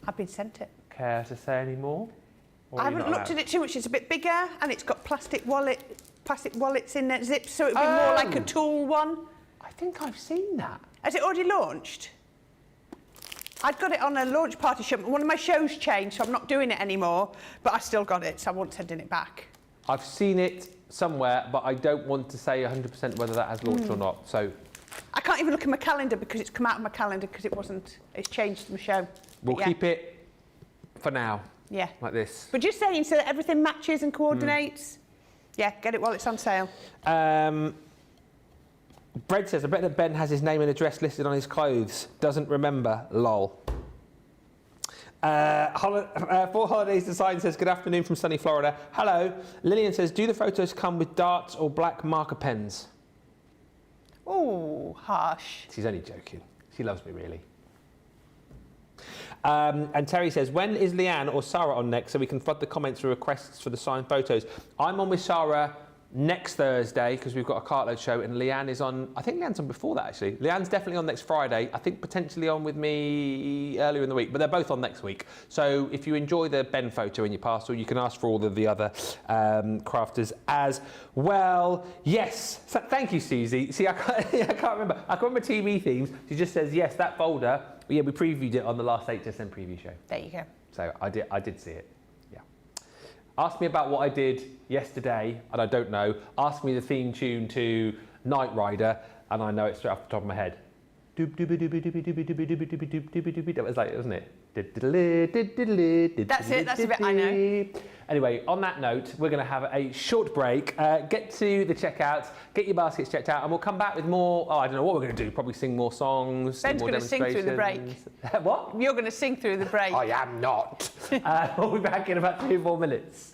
I've been sent it. Care to say any more? I haven't looked at it too much. It's a bit bigger and it's got plastic wallets in it, zips, so it'll be more like a tool one. I think I've seen that. Has it already launched? I've got it on a launch party show. One of my shows changed, so I'm not doing it anymore, but I still got it, so I won't send it back. I've seen it somewhere, but I don't want to say 100% whether that has launched or not, so... I can't even look at my calendar because it's come out of my calendar because it's changed the show. We'll keep it for now. Yeah. Like this. But just saying, so that everything matches and coordinates. Yeah, get it while it's on sale. Brad says, I bet that Ben has his name and address listed on his clothes. Doesn't remember. Lol. For Holidays Design says, good afternoon from sunny Florida. Hello. Lillian says, do the photos come with darts or black marker pens? Oh, harsh. She's only joking. She loves me, really. And Terry says, when is Leanne or Sarah on next so we can flood the comments for requests for the signed photos? I'm on with Sarah next Thursday because we've got a cartload show, and Leanne is on, I think Leanne's on before that actually. Leanne's definitely on next Friday. I think potentially on with me earlier in the week, but they're both on next week. So if you enjoy the Ben photo in your parcel, you can ask for all of the other crafters as well. Yes, so, thank you, Susie. See, I can't remember. I can't remember TV themes. She just says, yes, that folder. Yeah, we previewed it on the last HSN preview show. There you go. So I did see it. Ask me about what I did yesterday, and I don't know. Ask me the theme tune to Knight Rider, and I know it straight off the top of my head. That was like, wasn't it? That's it, that's a bit I know. Anyway, on that note, we're going to have a short break. Get to the checkouts, get your baskets checked out, and we'll come back with more. Oh, I don't know what we're going to do. Probably sing more songs. Ben's more going to sing through the break. What? You're going to sing through the break. I am not. We'll be back in about 3 or 4 minutes.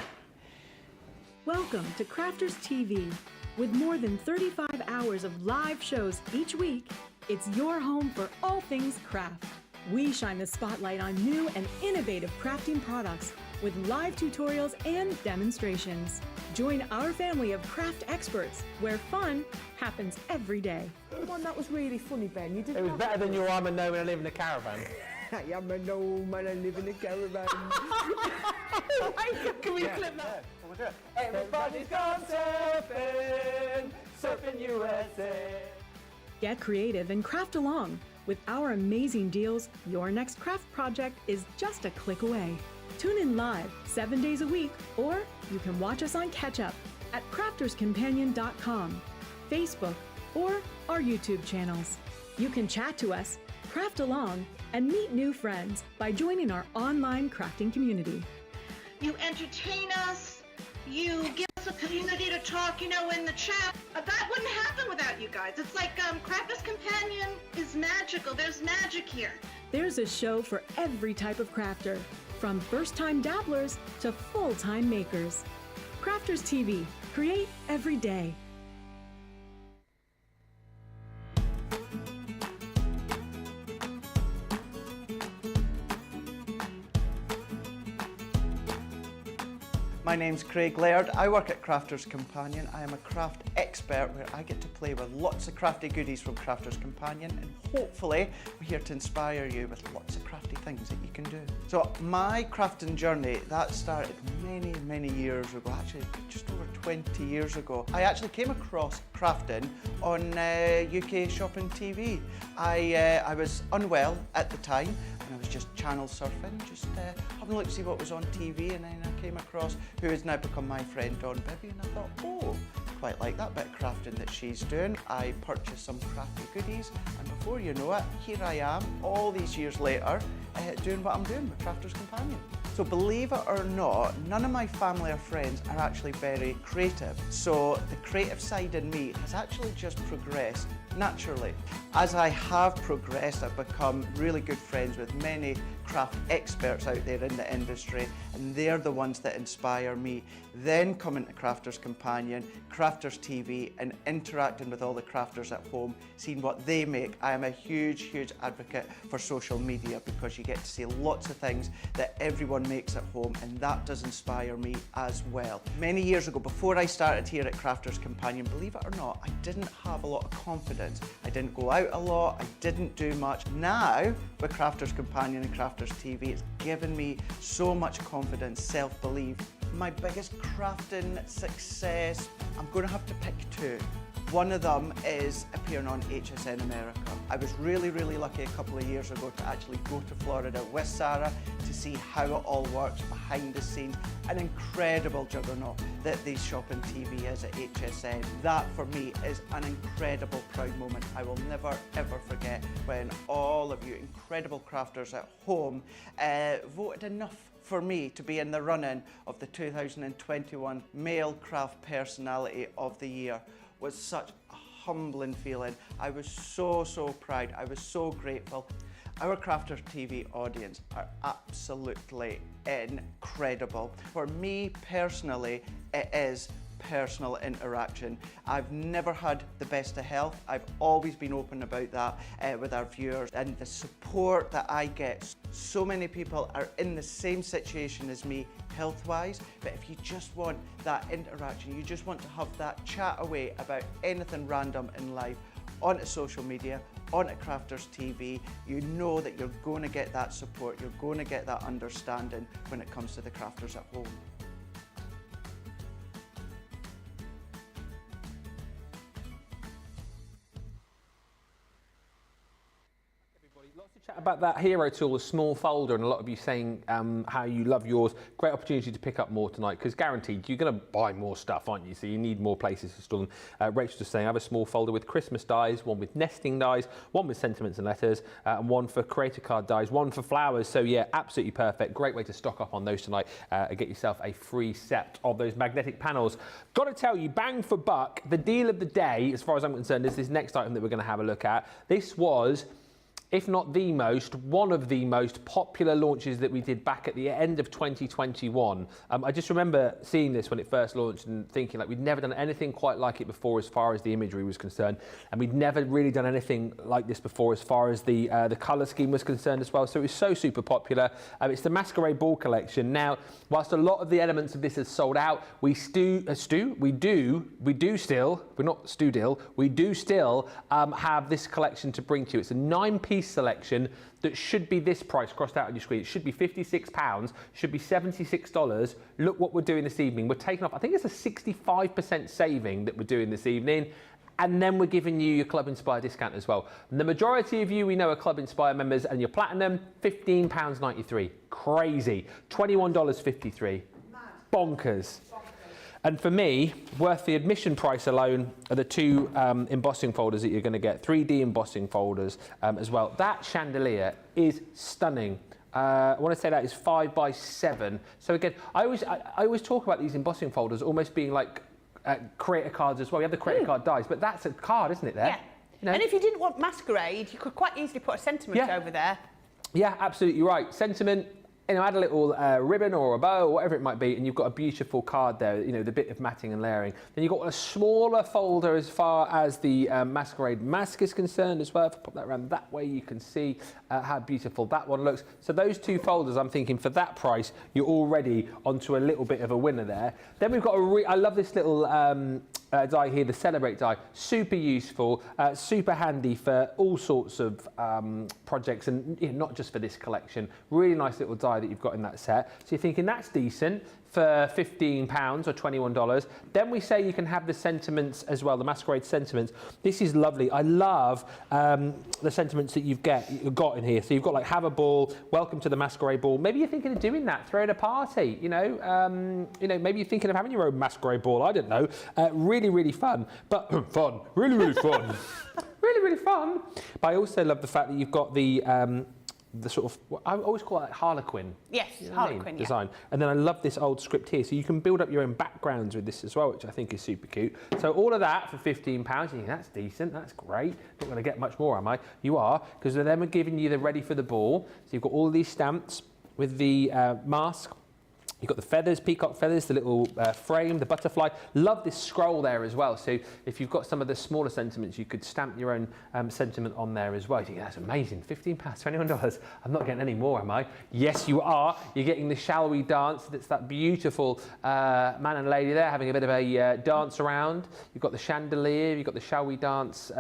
Welcome to Crafters TV. With more than 35 hours of live shows each week, it's your home for all things craft. We shine the spotlight on new and innovative crafting products with live tutorials and demonstrations. Join our family of craft experts where fun happens every day. One that was really funny, Ben. You did. It was better than your I'm a gnome and I live in a caravan. I am a gnome and I live in a caravan. Can we clip that? Everybody's gone surfing, surfing USA. Get creative and craft along. With our amazing deals, your next craft project is just a click away. Tune in live 7 days a week, or you can watch us on Catch Up at crafterscompanion.com, Facebook, or our YouTube channels. You can chat to us, craft along, and meet new friends by joining our online crafting community. You entertain us, you give us a community to talk, in the chat. That wouldn't happen without you guys. It's like Crafters Companion is magical. There's magic here. There's a show for every type of crafter, from first-time dabblers to full-time makers. Crafters TV. Create every day. My name's Craig Laird. I work at Crafters Companion. I am a craft expert where I get to play with lots of crafty goodies from Crafters Companion, and hopefully we're here to inspire you with lots of crafty things that you can do. So my crafting journey, that started many years ago, actually just over 20 years ago. I actually came across crafting on UK Shopping TV. I was unwell at the time, and I was just channel surfing, just having a look to see what was on TV, and then I came across who has now become my friend Dawn Bibby, and I thought, oh, quite like that bit of crafting that she's doing. I purchased some crafty goodies, and before you know it, here I am, all these years later, doing what I'm doing with Crafters Companion. So believe it or not, none of my family or friends are actually very creative. So the creative side in me has actually just progressed naturally. As I have progressed, I've become really good friends with many craft experts out there in the industry, and they're the ones that inspire me. Then coming to Crafters Companion, Crafters TV, and interacting with all the crafters at home, seeing what they make. I am a huge advocate for social media because you get to see lots of things that everyone makes at home, and that does inspire me as well. Many years ago, before I started here at Crafters Companion, believe it or not, I didn't have a lot of confidence. I didn't go out a lot, I didn't do much. Now, with Crafters Companion and Crafters TV, it's given me so much confidence, self-belief. My biggest crafting success, I'm going to have to pick two. One of them is appearing on HSN America. I was really lucky a couple of years ago to actually go to Florida with Sarah to see how it all works behind the scenes. An incredible juggernaut that the shopping TV is at HSN. That for me is an incredible proud moment. I will never ever forget when all of you incredible crafters at home voted enough for me to be in the running of the 2021 Male Craft Personality of the Year. Was such a humbling feeling. I was so proud. I was so grateful. Our Crafters TV audience are absolutely incredible. For me personally, it is personal interaction. I've never had the best of health. I've always been open about that with our viewers, and the support that I get. So many people are in the same situation as me health-wise, but if you just want that interaction, you just want to have that chat away about anything random in life, onto social media, onto Crafters TV, you know that you're going to get that support, you're going to get that understanding when it comes to the crafters at home. Lots to chat about that hero tool, a small folder, and a lot of you saying how you love yours. Great opportunity to pick up more tonight, because guaranteed you're going to buy more stuff, aren't you? So you need more places to store them. Rachel's just saying, I have a small folder with Christmas dies, one with nesting dies, one with sentiments and letters, and one for creator card dies, one for flowers. So yeah, absolutely perfect. Great way to stock up on those tonight and get yourself a free set of those magnetic panels. Got to tell you, bang for buck, the deal of the day, as far as I'm concerned, is this next item that we're going to have a look at. This was, if not the most, one of the most popular launches that we did back at the end of 2021. I just remember seeing this when it first launched and thinking like we'd never done anything quite like it before as far as the imagery was concerned, and we'd never really done anything like this before as far as the colour scheme was concerned as well. So it was so super popular. It's the Masquerade Ball collection. Now, whilst a lot of the elements of this is sold out, we do still have this collection to bring to you. It's a 9-piece selection that should be this price crossed out on your screen. It should be £56, should be $76. Look what we're doing this evening. We're taking off, I think it's a 65% saving that we're doing this evening. And then we're giving you your Club Inspire discount as well. And the majority of you we know are Club Inspire members, and your platinum, £15.93. Crazy. $21.53. Bonkers. And for me, worth the admission price alone are the two embossing folders that you're going to get, 3D embossing folders as well. That chandelier is stunning. I want to say that is 5x7. So again, I always talk about these embossing folders almost being like creator cards as well. We have the creator card dies, but that's a card, isn't it, there? Yeah. You know? And if you didn't want Masquerade, you could quite easily put a sentiment over there. Yeah, absolutely right. Sentiment, you know, add a little ribbon or a bow or whatever it might be, and you've got a beautiful card there, you know, the bit of matting and layering. Then you've got a smaller folder as far as the Masquerade mask is concerned as well. If I pop that around that way, you can see how beautiful that one looks. So those two folders, I'm thinking for that price, you're already onto a little bit of a winner there. Then we've got I love this little die here, the Celebrate die. Super useful, super handy for all sorts of projects, and you know, not just for this collection. Really nice little die that you've got in that set. So you're thinking that's decent for £15 or $21. Then we say you can have the sentiments as well, the Masquerade sentiments. This is lovely. I love the sentiments that you've got in here. So you've got like, have a ball, welcome to the Masquerade Ball. Maybe you're thinking of doing that, throwing a party, you know, maybe you're thinking of having your own Masquerade Ball, I don't know. Really, really fun, but fun, really, really fun. Really, really fun. But I also love the fact that you've got the sort of, I always call it Harlequin. Yes, you know Harlequin, design. And then I love this old script here. So you can build up your own backgrounds with this as well, which I think is super cute. So all of that for £15, you think that's decent, that's great. Not going to get much more, am I? You are, because then we're giving you the ready for the ball. So you've got all of these stamps with the mask. You've got the feathers, peacock feathers, the little frame, the butterfly. Love this scroll there as well. So if you've got some of the smaller sentiments, you could stamp your own sentiment on there as well. You think, that's amazing. £15, $21. I'm not getting any more, am I? Yes, you are. You're getting the Shall We Dance. That's that beautiful man and lady there having a bit of a dance around. You've got the chandelier. You've got the Shall We Dance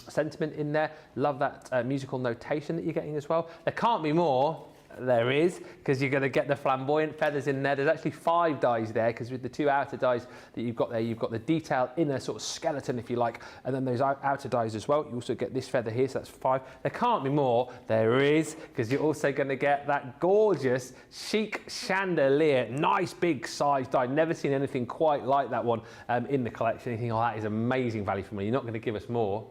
sentiment in there. Love that musical notation that you're getting as well. There can't be more. There is, because you're going to get the flamboyant feathers in there. There's actually 5 dies there, because with the 2 outer dies that you've got there, you've got the detailed inner sort of skeleton, if you like, and then those outer dies as well. You also get this feather here, so that's 5. There can't be more. There is, because you're also going to get that gorgeous chic chandelier, nice big size die. Never seen anything quite like that one in the collection. You think, oh, that is amazing value for money. You're not going to give us more.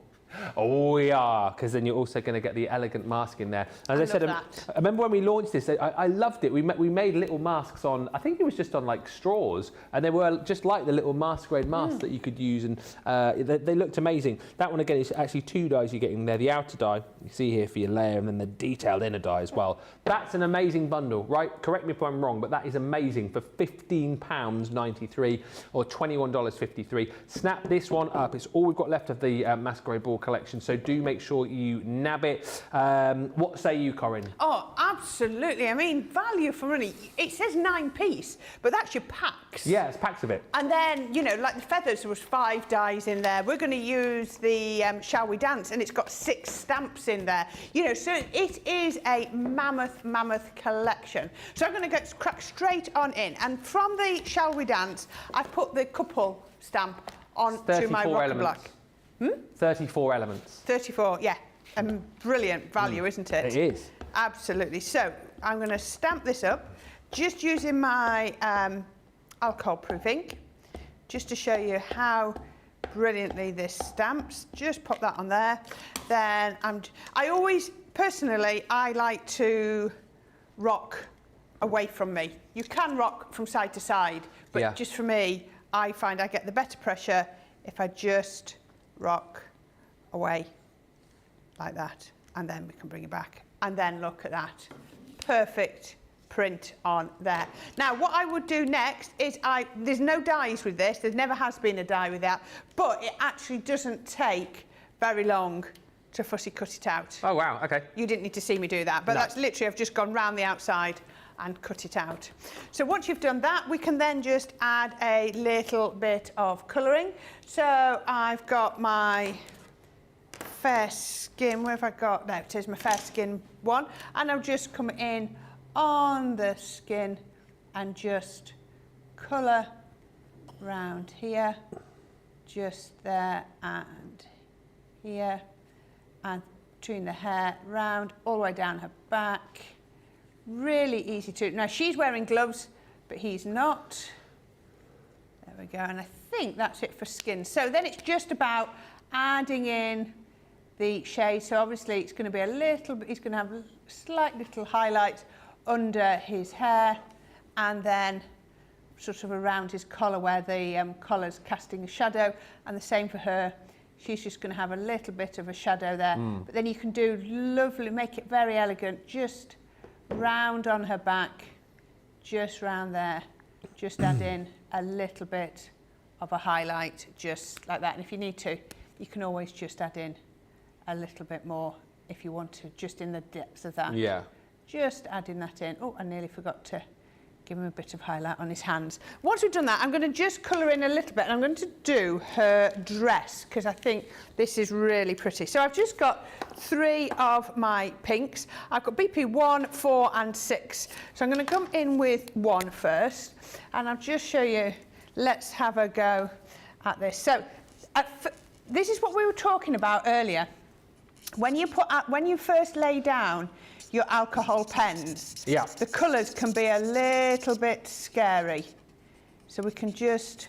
Oh, we are, because then you're also going to get the elegant mask in there. As I said, I remember when we launched this, I loved it. We made little masks on, I think it was just on like straws, and they were just like the little Masquerade masks that you could use, and they looked amazing. That one again is actually 2 dies you're getting there. The outer die, you see here for your layer, and then the detailed inner die as well. That's an amazing bundle, right? Correct me if I'm wrong, but that is amazing for £15.93 or $21.53. Snap this one up. It's all we've got left of the Masquerade Ball collection, so do make sure you nab it. What say you, Corrine? Oh, absolutely. I mean, value for money. It says 9-piece, but that's your packs. Yeah, it's packs of it. And then, you know, like the feathers, there was 5 dies in there. We're going to use the Shall We Dance, and it's got 6 stamps in there. You know, so it is a mammoth collection. So I'm going to crack straight on in. And from the Shall We Dance, I've put the couple stamp on to my rocker block. 34 elements. 34, yeah. brilliant value, isn't it? It is. Absolutely. So I'm going to stamp this up, just using my alcohol-proof ink, just to show you how brilliantly this stamps. Just pop that on there. Then I always, personally, I like to rock away from me. You can rock from side to side, but just for me, I find I get the better pressure if I just rock away like that, and then we can bring it back. And then look at that, perfect print on there. Now, what I would do next is there's no dies with this, there never has been a die with that, but it actually doesn't take very long to fussy cut it out. Oh, wow, okay. You didn't need to see me do that, but that's literally, I've just gone round the outside and cut it out. So once you've done that, we can then just add a little bit of colouring. So I've got my Fair Skin, where have I got? No, it is my Fair Skin one, and I'll just come in on the skin and just colour round here, just there and here, and between the hair, round, all the way down her back. Really easy to. Now she's wearing gloves, but he's not. There we go, and I think that's it for skin. So then it's just about adding in the shade. So obviously it's going to be a little bit, he's going to have slight little highlights under his hair, and then sort of around his collar where the collar's casting a shadow, and the same for her. She's just going to have a little bit of a shadow there, but then you can do lovely, make it very elegant, just round on her back, just round there, just add in a little bit of a highlight, just like that. And if you need to, you can always just add in a little bit more if you want to, just in the depths of that. Yeah. Just adding that in. Oh, I nearly forgot to give him a bit of highlight on his hands. Once we've done that, I'm going to just colour in a little bit, and I'm going to do her dress, because I think this is really pretty. So I've just got 3 of my pinks. I've got BP 1, 4 and 6. So I'm going to come in with 1 first, and I'll just show you. Let's have a go at this. So this is what we were talking about earlier. When you first lay down your alcohol pens, the colours can be a little bit scary. So we can just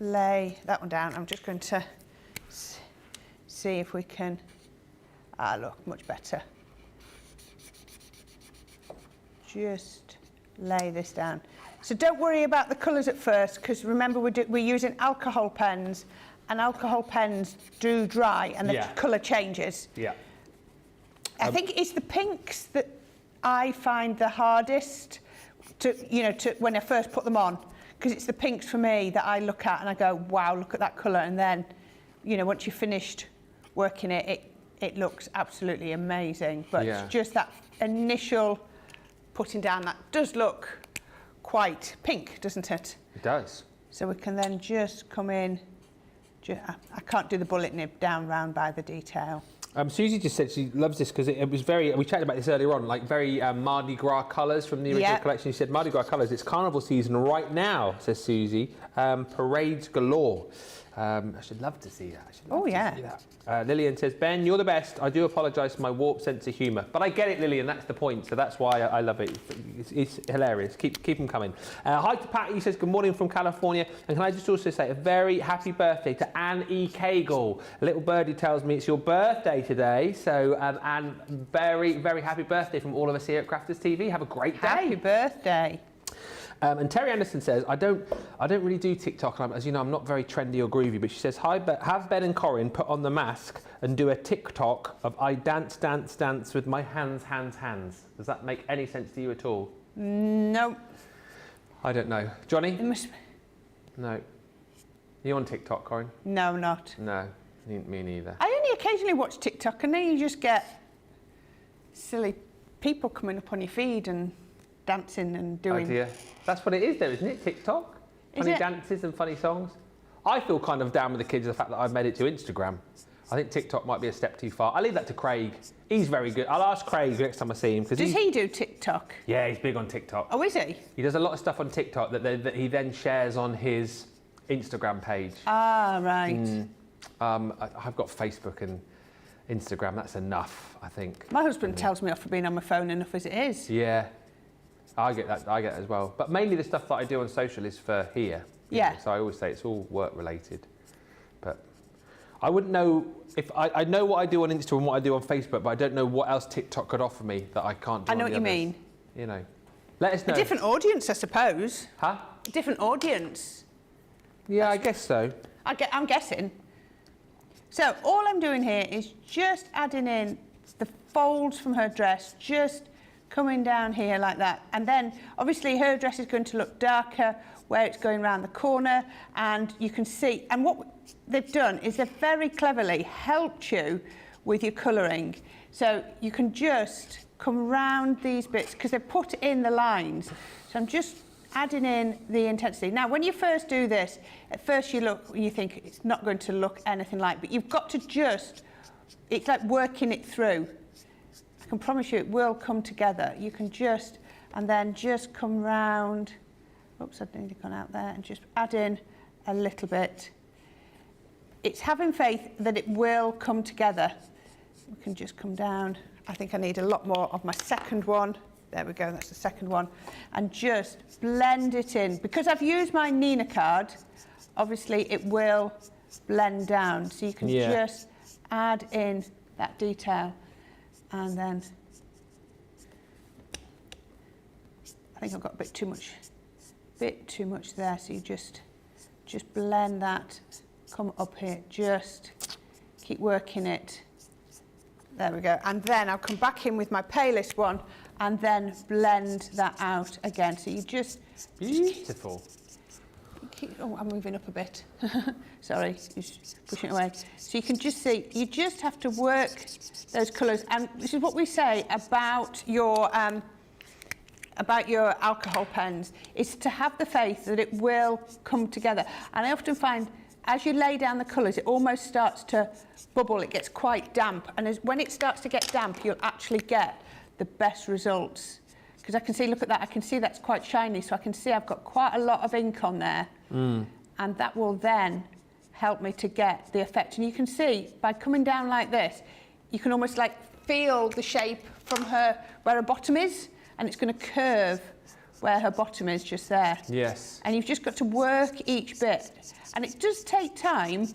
lay that one down. I'm just going to see if we can, look, much better. Just lay this down. So don't worry about the colours at first, because remember we're using alcohol pens, and alcohol pens do dry and the colour changes. Yeah. I think it's the pinks that I find the hardest to when I first put them on, because it's the pinks for me that I look at and I go, wow, look at that colour, and then, once you've finished working it, it looks absolutely amazing. But it's just that initial putting down that does look quite pink, doesn't it? It does. So we can then just come in. I can't do the bullet nib down round by the detail. Susie just said she loves this because it was very, we chatted about this earlier on, like very Mardi Gras colours from the original collection. She said Mardi Gras colours, it's carnival season right now, says Susie. Parades galore. I should love to see that. I should love to see that. Lillian says, Ben, you're the best. I do apologise for my warped sense of humour. But I get it, Lillian, that's the point. So that's why I love it. It's hilarious. Keep them coming. Hi to Patty, he says, good morning from California. And can I just also say a very happy birthday to Anne E. Cagle. A little birdie tells me it's your birthday today. So, Anne, very, very happy birthday from all of us here at Crafters TV. Have a great day. Happy birthday. And Terry Anderson says, I don't really do TikTok. As you know, I'm not very trendy or groovy. But she says, hi, have Ben and Corrine put on the mask and do a TikTok of I dance, dance, dance with my hands, hands, hands. Does that make any sense to you at all? No. I don't know. Johnny? It must... No. Are you on TikTok, Corrine? No, not. No, me neither. I only occasionally watch TikTok, and then you just get silly people coming up on your feed and dancing and doing... Oh dear. That's what it is though, isn't it? TikTok? Funny dances and funny songs. I feel kind of down with the kids the fact that I've made it to Instagram. I think TikTok might be a step too far. I'll leave that to Craig. He's very good. I'll ask Craig next time I see him. Does he do TikTok? Yeah, he's big on TikTok. Oh, is he? He does a lot of stuff on TikTok that he then shares on his Instagram page. Ah, right. I've got Facebook and Instagram. That's enough, I think. My husband tells me off for being on my phone enough as it is. Yeah, I get that as well. But mainly the stuff that I do on social is for here. you Yeah. know, so I always say it's all work related. But I wouldn't know if I know what I do on Instagram and what I do on Facebook, but I don't know what else TikTok could offer me that I can't do. I know on what the you others. mean. You know, let us know. A different audience, I suppose. Huh? A different audience. Yeah, I guess so. I'm guessing. So all I'm doing here is just adding in the folds from her dress, just coming down here like that. And then obviously her dress is going to look darker where it's going around the corner, and you can see, and what they've done is they've very cleverly helped you with your colouring. So you can just come round these bits because they've put in the lines. So I'm just adding in the intensity. Now, when you first do this, at first you think it's not going to look anything like, but you've got to just, it's like working it through. I can promise you it will come together. You can just, and then just come round. Oops, I nearly gone out there, and just add in a little bit. It's having faith that it will come together. We can just come down. I think I need a lot more of my second one. There we go, that's the second one. And just blend it in. Because I've used my Nina card, obviously it will blend down. So you can just add in that detail. And then, I think I've got a bit too much there. So you just blend that, come up here, just keep working it. There we go. And then I'll come back in with my palest one and then blend that out again. So you just... Beautiful. Oh, I'm moving up a bit. Sorry, just pushing it away. So you can just see, you just have to work those colours. And this is what we say about your alcohol pens, is to have the faith that it will come together. And I often find, as you lay down the colours, it almost starts to bubble. It gets quite damp. And when it starts to get damp, you'll actually get the best results. Because I can see, look at that, I can see that's quite shiny. So I can see I've got quite a lot of ink on there. And that will then help me to get the effect. And you can see, by coming down like this, you can almost like feel the shape from where her bottom is. And it's going to curve where her bottom is, just there. Yes. And you've just got to work each bit. And it does take time.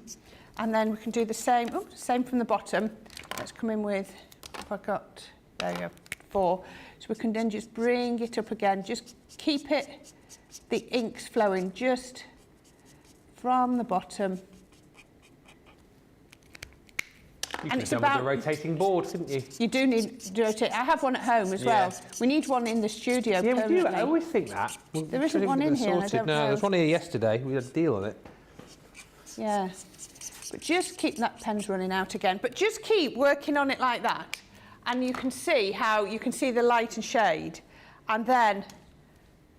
And then we can do the same, same from the bottom. Let's come in with, if I got, there you go, 4. So we can then just bring it up again. Just keep it, the inks flowing just from the bottom. You And could have done with a rotating board, couldn't you? You do need to rotate. I have one at home as well. We need one in the studio Yeah, we do. permanently. I always think that. There isn't one in here, I don't know. No, there's one here yesterday. We had a deal on it. Yeah. But just keep that pen's running out again. But just keep working on it like that. And you can see how you can see the light and shade. And then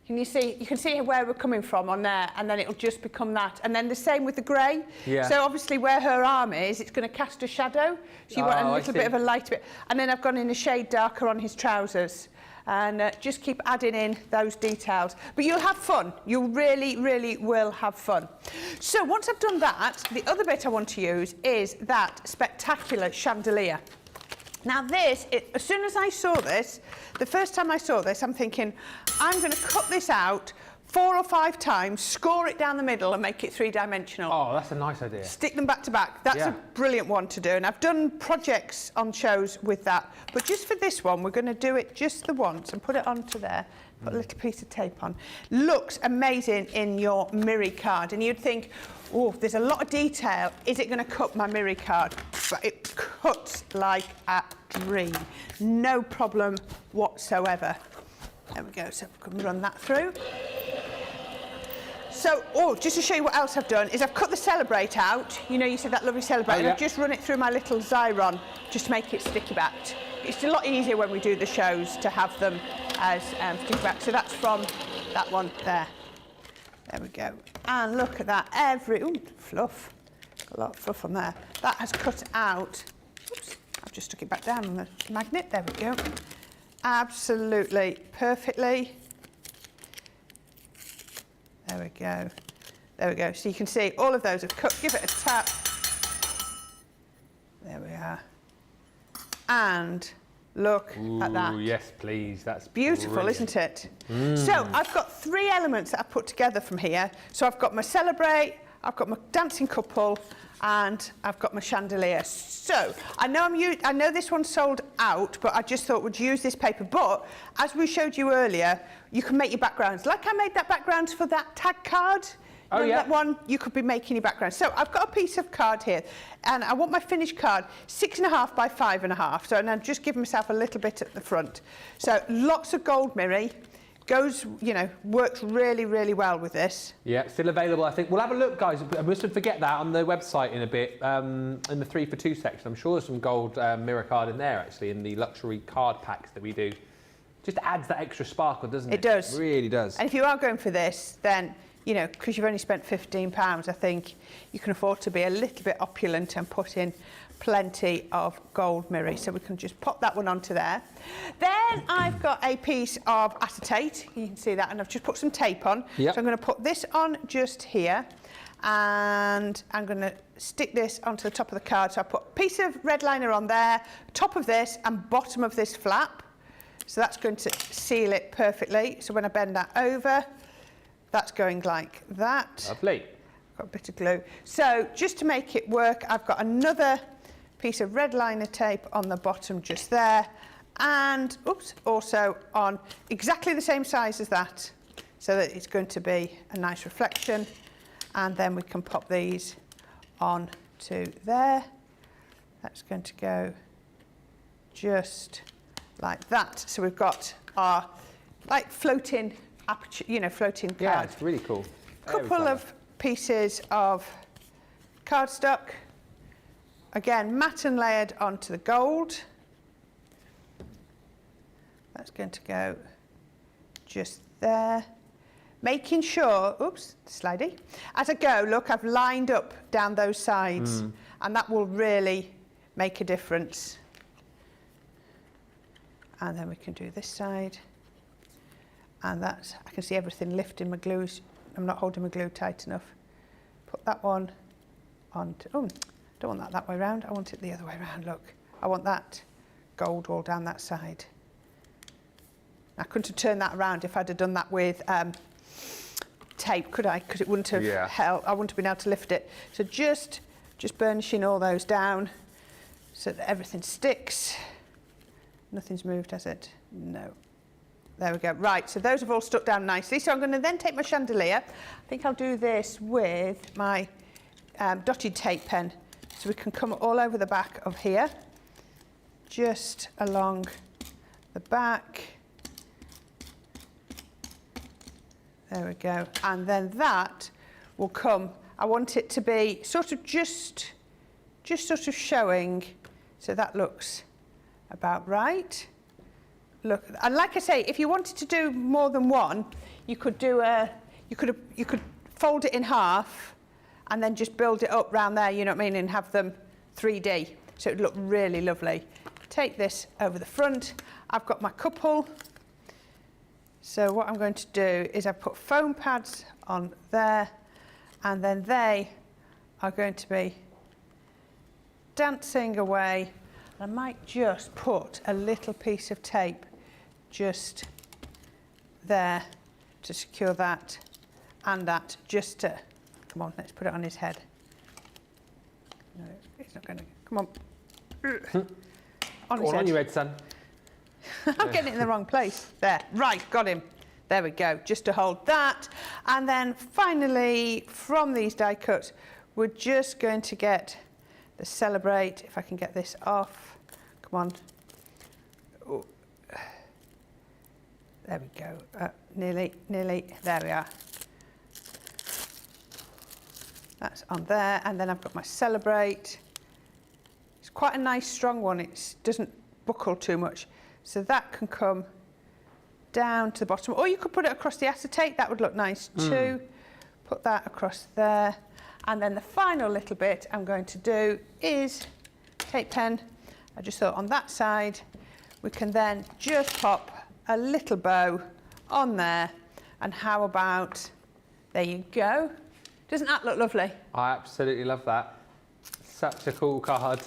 you can see where we're coming from on there, and then it'll just become that. And then the same with the grey. Yeah. So obviously where her arm is, it's going to cast a shadow. So you want a little bit of a light bit. And then I've gone in a shade darker on his trousers. And just keep adding in those details. But you'll have fun. You really, really will have fun. So once I've done that, the other bit I want to use is that spectacular chandelier. Now this, as soon as I saw this, the first time I saw this, I'm thinking, I'm going to cut this out 4 or 5 times, score it down the middle and make it 3-dimensional. Oh, that's a nice idea. Stick them back to back. That's a brilliant one to do. And I've done projects on shows with that. But just for this one, we're going to do it just the once and put it onto there. Put a little piece of tape on. Looks amazing in your Miri card. And you'd think, oh, there's a lot of detail. Is it going to cut my Miri card? But it cuts like a dream. No problem whatsoever. There we go. So we can run that through. So, just to show you what else I've done, is I've cut the Celebrate out. You know, you said that lovely Celebrate. And I've just run it through my little Xyron, just to make it sticky backed. It's a lot easier when we do the shows to have them as sticky backed. So that's from that one there. There we go. And look at that. Fluff. Got a lot of fluff on there. That has cut out. Oops, I've just stuck it back down on the magnet. There we go. Absolutely perfectly. There we go. There we go. So you can see all of those have cut. Give it a tap. There we are. And look at that. Ooh, yes, please. That's Beautiful, brilliant. isn't it? So I've got 3 elements that I've put together from here. So I've got my celebrate, I've got my dancing couple, and I've got my chandelier. So I know this one's sold out, but I just thought we'd use this paper. But as we showed you earlier, you can make your backgrounds. Like I made that background for that tag card. Oh, yeah. That one, you could be making your background. So I've got a piece of card here, and I want my finished card 6.5 by 5.5. So, and I've just given myself a little bit at the front. So lots of gold mirror. Goes, you know, works really, really well with this. Yeah, still available, I think. We'll have a look, guys. I mustn't forget that on the website in a bit, in the 3 for 2 section. I'm sure there's some gold mirror card in there, actually, in the luxury card packs that we do. Just adds that extra sparkle, doesn't it? It does. It really does. And if you are going for this, then, you know, because you've only spent £15, I think you can afford to be a little bit opulent and put in plenty of gold mirror. So we can just pop that one onto there. Then I've got a piece of acetate. You can see that, and I've just put some tape on. Yep. So I'm going to put this on just here, and I'm going to stick this onto the top of the card. So I put a piece of red liner on there, top of this and bottom of this flap. So that's going to seal it perfectly. So when I bend that over, that's going like that. Lovely. Got a bit of glue. So just to make it work, I've got another piece of red liner tape on the bottom just there, and also on exactly the same size as that, so that it's going to be a nice reflection. And then we can pop these on to there. That's going to go just like that. So we've got our like floating aperture, you know, floating card. Yeah, it's really cool. Very Couple clever. of pieces of cardstock, again matte and layered onto the gold. That's going to go just there, making sure, oops, slidey, as I go, look, I've lined up down those sides, and that will really make a difference. And then we can do this side, and that's, I can see everything lifting. My glue's, I'm not holding my glue tight enough. Put that one on, don't want that way round, I want it the other way round, look. I want that gold all down that side. I couldn't have turned that around if I'd have done that with tape, could I? Because it wouldn't have held, I wouldn't have been able to lift it. So just burnishing all those down so that everything sticks. Nothing's moved, has it? No. There we go. Right, so those have all stuck down nicely. So I'm going to then take my chandelier. I think I'll do this with my dotted tape pen. So we can come all over the back of here, just along the back. There we go. And then that will come, I want it to be sort of just sort of showing, so that looks about right. Look, and like I say, if you wanted to do more than one, you could do you could fold it in half and then just build it up round there, you know what I mean, and have them 3D. So it would look really lovely. Take this over the front. I've got my couple. So what I'm going to do is I've put foam pads on there, and then they are going to be dancing away. I might just put a little piece of tape just there to secure that and that, just to, come on, let's put it on his head. No, it's not going to, come on. On his head. On your head, son. I'm getting it in the wrong place. There, right, got him. There we go, just to hold that. And then finally, from these die cuts, we're just going to get the celebrate, if I can get this off. Come on. Oh. There we go, nearly, there we are. That's on there, and then I've got my celebrate. It's quite a nice strong one, it doesn't buckle too much. So that can come down to the bottom, or you could put it across the acetate, that would look nice too. Put that across there. And then the final little bit I'm going to do is tape pen. I just thought on that side, we can then just pop a little bow on there. And how about, there you go. Doesn't that look lovely? I absolutely love that. Such a cool card.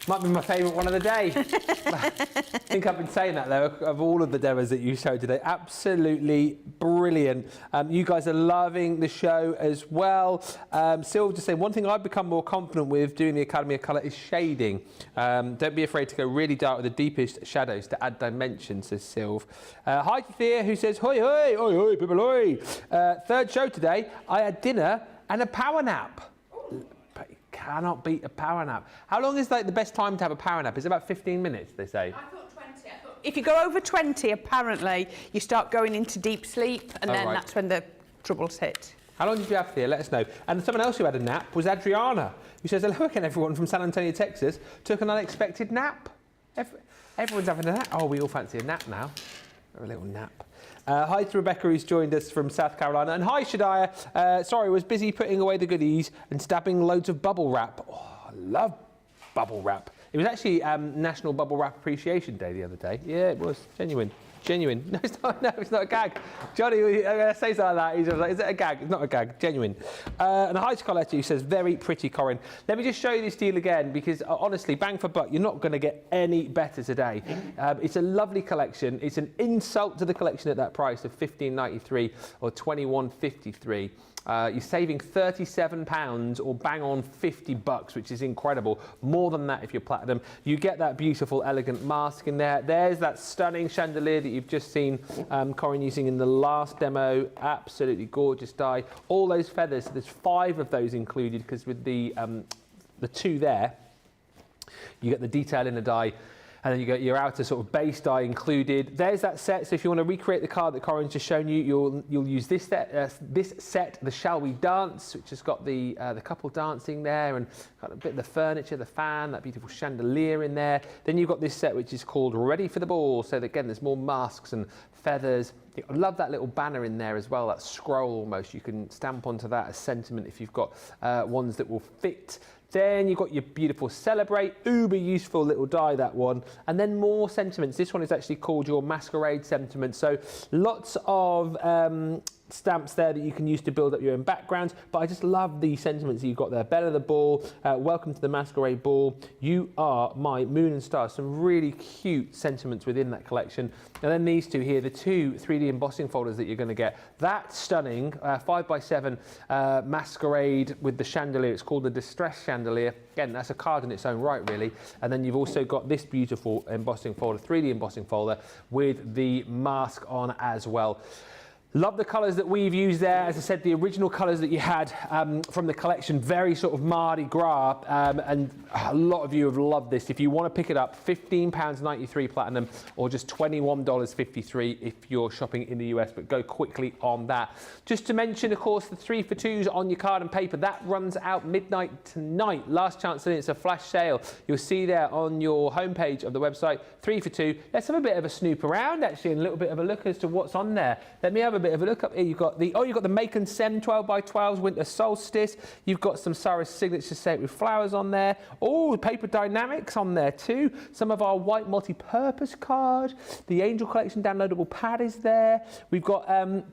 Might be my favourite one of the day. I think I've been saying that though, of all of the demos that you showed today. Absolutely brilliant. You guys are loving the show as well. Sylv just saying, one thing I've become more confident with doing the Academy of Colour is shading. Don't be afraid to go really dark with the deepest shadows to add dimension, says Sylv. Hi to Thea, who says, hoi hoi, hoi hoi, people hoi. Third show today, I had dinner and a power nap. Cannot beat a power nap. How long is like the best time to have a power nap? Is it about 15 minutes, they say? I thought 20. If you go over 20, apparently, you start going into deep sleep, and then that's when the troubles hit. How long did you have there? Let us know. And someone else who had a nap was Adriana, who says, hello again, everyone from San Antonio, Texas. Took an unexpected nap. Everyone's having a nap. Oh, we all fancy a nap now. A little nap. Hi to Rebecca, who's joined us from South Carolina. And hi, Shadiah. Sorry, was busy putting away the goodies and stabbing loads of bubble wrap. Oh, I love bubble wrap. It was actually National Bubble Wrap Appreciation Day the other day. Yeah, it was. Genuine. Genuine. No, it's not. No, it's not a gag. Johnny, I'm going to say something like that. He's like, is it a gag? It's not a gag. Genuine. And hi to Colette, who says, very pretty, Corrine. Let me just show you this deal again, because honestly, bang for buck, you're not going to get any better today. It's a lovely collection. It's an insult to the collection at that price of $15.93 or $21.53. You're saving £37 or bang on $50, which is incredible. More than that if you're platinum. You get that beautiful, elegant mask in there. There's that stunning chandelier that you've just seen Corrine using in the last demo. Absolutely gorgeous die. All those feathers, there's 5 of those included, because with the 2 there, you get the detail in the die. And then you get your outer sort of base die included. There's that set. So if you want to recreate the card that Corrine's just shown you, you'll use this set, the Shall We Dance, which has got the couple dancing there, and got a bit of the furniture, the fan, that beautiful chandelier in there. Then you've got this set which is called Ready for the Ball. So that, again, there's more masks and feathers. I love that little banner in there as well, that scroll almost. You can stamp onto that as sentiment if you've got ones that will fit. Then you've got your beautiful Celebrate, uber useful little die, that one. And then more sentiments. This one is actually called your Masquerade sentiment. So lots of stamps there that you can use to build up your own backgrounds. But I just love the sentiments that you've got there. Better the ball, welcome to the Masquerade ball. You are my moon and stars. Some really cute sentiments within that collection. And then these two here, the 2 3D embossing folders that you're going to get. That stunning 5x7 Masquerade with the chandelier. It's called the Distress Chandelier. Again, that's a card in its own right, really. And then you've also got this beautiful embossing folder, 3D embossing folder with the mask on as well. Love the colours that we've used there. As I said, the original colours that you had from the collection, very sort of Mardi Gras, and a lot of you have loved this. If you want to pick it up, £15.93 platinum or just $21.53 if you're shopping in the US, but go quickly on that. Just to mention, of course, the 3 for 2s on your card and paper, that runs out midnight tonight. Last chance, and it's a flash sale. You'll see there on your homepage of the website, 3 for 2. Let's have a bit of a snoop around, actually, and a little bit of a look as to what's on there. Let me have a bit of a look up here. You've got the Macon Sem 12x12s Winter Solstice. You've got some Sarah's Signature set with flowers on there. Oh, Paper Dynamics on there too. Some of our white multi-purpose card. The Angel Collection downloadable pad is there. We've got the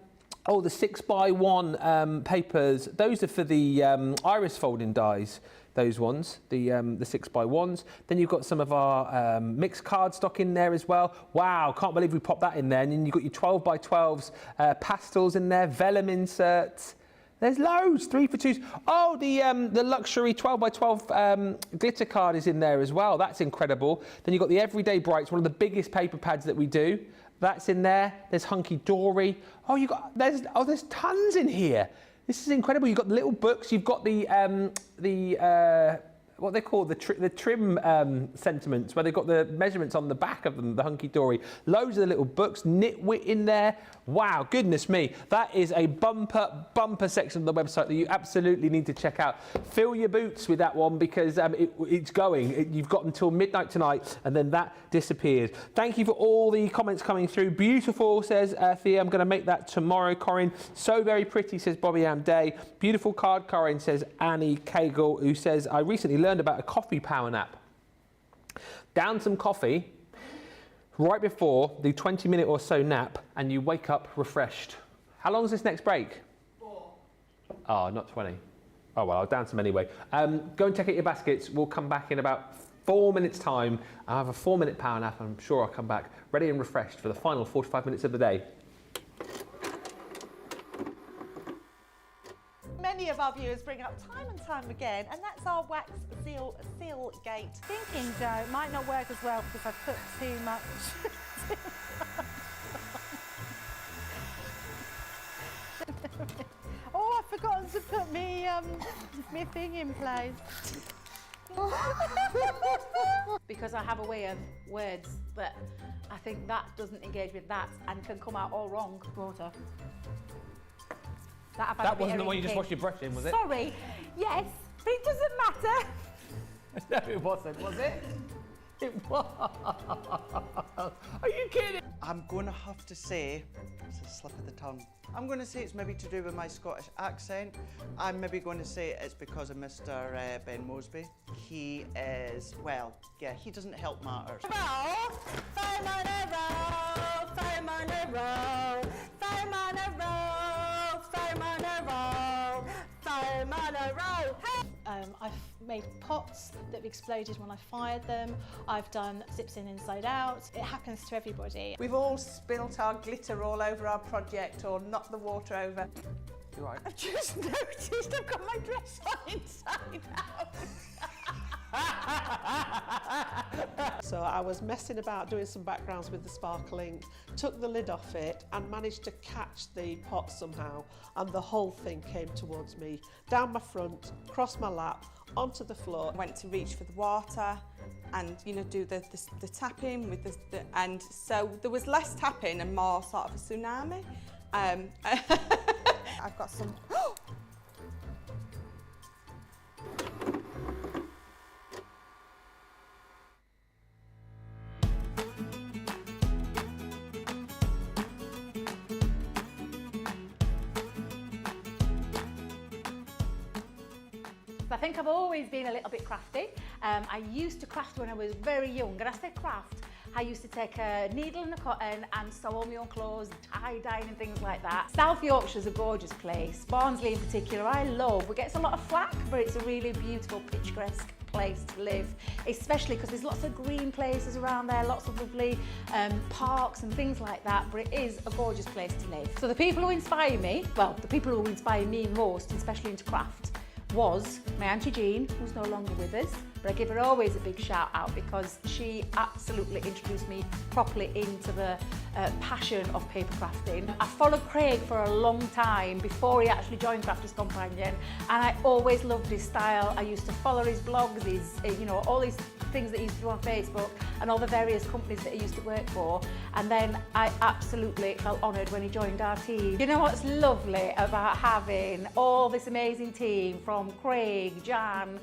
6x1 papers. Those are for the iris folding dies. Those ones, the 6x1s. Then you've got some of our mixed card stock in there as well. Wow, can't believe we popped that in there. And then you've got your 12x12s pastels in there, vellum inserts. There's loads, 3 for 2s. Oh, the luxury 12x12 glitter card is in there as well. That's incredible. Then you've got the Everyday Brights, one of the biggest paper pads that we do. That's in there. There's Hunky Dory. Oh, there's tons in here. This is incredible. You've got the little books. You've got the what they call the trim sentiments, where they've got the measurements on the back of them, the Hunky Dory. Loads of the little books, Nitwit in there. Wow, goodness me. That is a bumper section of the website that you absolutely need to check out. Fill your boots with that one, because it's going. You've got until midnight tonight, and then that disappears. Thank you for all the comments coming through. Beautiful, says Thea. I'm going to make that tomorrow, Corrine. So very pretty, says Bobby Am Day. Beautiful card, Corrine, says Annie Cagle, who says, I recently learned about a coffee power nap. Down some coffee right before the 20-minute or so nap, and you wake up refreshed. How long is this next break? 4. Oh, not 20. Oh, well, I'll down some anyway. Go and check out your baskets. We'll come back in about 4 minutes time. I'll have a 4-minute power nap. I'm sure I'll come back ready and refreshed for the final 45 minutes of the day. Many of our viewers bring up time and time again, and that's our wax seal gate. Thinking, Joe, it might not work as well because I've put too much. Oh, I've forgotten to put me thing in place. Because I have a way of words that I think that doesn't engage with that and can come out all wrong. Water. That wasn't the one you just washed your brush in, was it? Sorry. Yes, but it doesn't matter. No, it wasn't, was it? It was. Are you kidding? I'm going to have to say, it's a slip of the tongue. I'm going to say it's maybe to do with my Scottish accent. I'm maybe going to say it's because of Mr. Ben Moseby. He is, well, yeah, he doesn't help matters. I've made pots that have exploded when I fired them. I've done zips in inside out. It happens to everybody. We've all spilt our glitter all over our project or knocked the water over. You're right. I've just noticed I've got my dress on inside out. So I was messing about doing some backgrounds with the sparkling, took the lid off it and managed to catch the pot somehow, and the whole thing came towards me, down my front, across my lap, onto the floor. Went to reach for the water and, you know, do the tapping with the and so there was less tapping and more sort of a tsunami. I've got some. I think I've always been a little bit crafty. I used to craft when I was very young, and I say craft, I used to take a needle and a cotton and sew all my own clothes, tie-dye and things like that. South Yorkshire's a gorgeous place. Barnsley in particular, I love. It gets a lot of flack, but it's a really beautiful, picturesque place to live, especially because there's lots of green places around there, lots of lovely parks and things like that, but it is a gorgeous place to live. So the people who inspire me, well, the people who inspire me most, especially into craft, was my Auntie Jean, who's no longer with us, but I give her always a big shout out because she absolutely introduced me properly into the passion of paper crafting. I followed Craig for a long time before he actually joined Crafters Companion, and I always loved his style. I used to follow his blogs, his, you know, all these things that he used to do on Facebook and all the various companies that he used to work for, and then I absolutely felt honoured when he joined our team. You know what's lovely about having all this amazing team from Craig, Jan,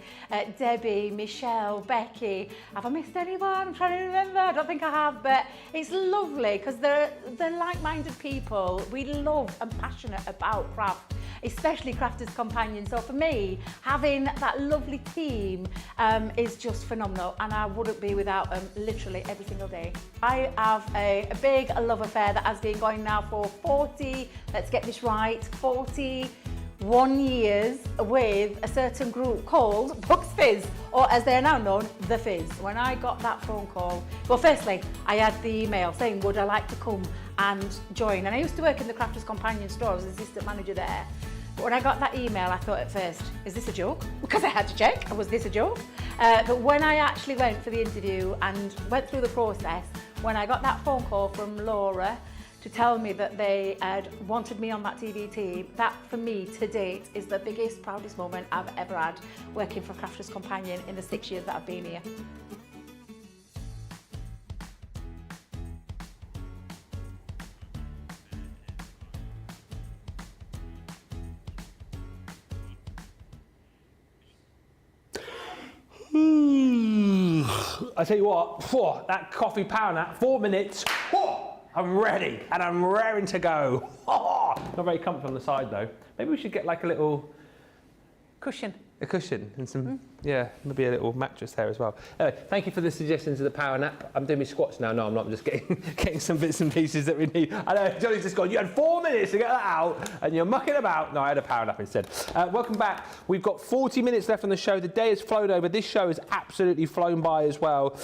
Debbie, Michelle, Becky. Have I missed anyone? I'm trying to remember. I don't think I have, but it's lovely because they're like-minded people. We love and passionate about craft, especially Crafters Companion. So for me, having that lovely team is just phenomenal, and I wouldn't be without them literally every single day. I have a big love affair that has been going now for 40, let's get this right, 41 years with a certain group called Bucks Fizz, or as they are now known, The Fizz. When I got that phone call, well, firstly, I had the email saying, would I like to come and join? And I used to work in the Crafters Companion store as assistant manager there. But when I got that email, I thought at first, is this a joke? Because I had to check, was this a joke? But when I actually went for the interview and went through the process, when I got that phone call from Laura to tell me that they had wanted me on that TV team, that for me to date is the biggest, proudest moment I've ever had working for Crafters Companion in the 6 years that I've been here. I tell you what, that coffee power nap, 4 minutes, I'm ready and I'm raring to go. Not very comfortable on the side though. Maybe we should get like a little Cushion. A cushion and some, yeah, maybe a little mattress there as well. Anyway, thank you for the suggestions of the power nap. I'm doing my squats now. No, I'm not. I'm just getting some bits and pieces that we need. I know, Johnny's just gone, you had 4 minutes to get that out and you're mucking about. No, I had a power nap instead. Welcome back. We've got 40 minutes left on the show. The day has flown over. This show has absolutely flown by as well.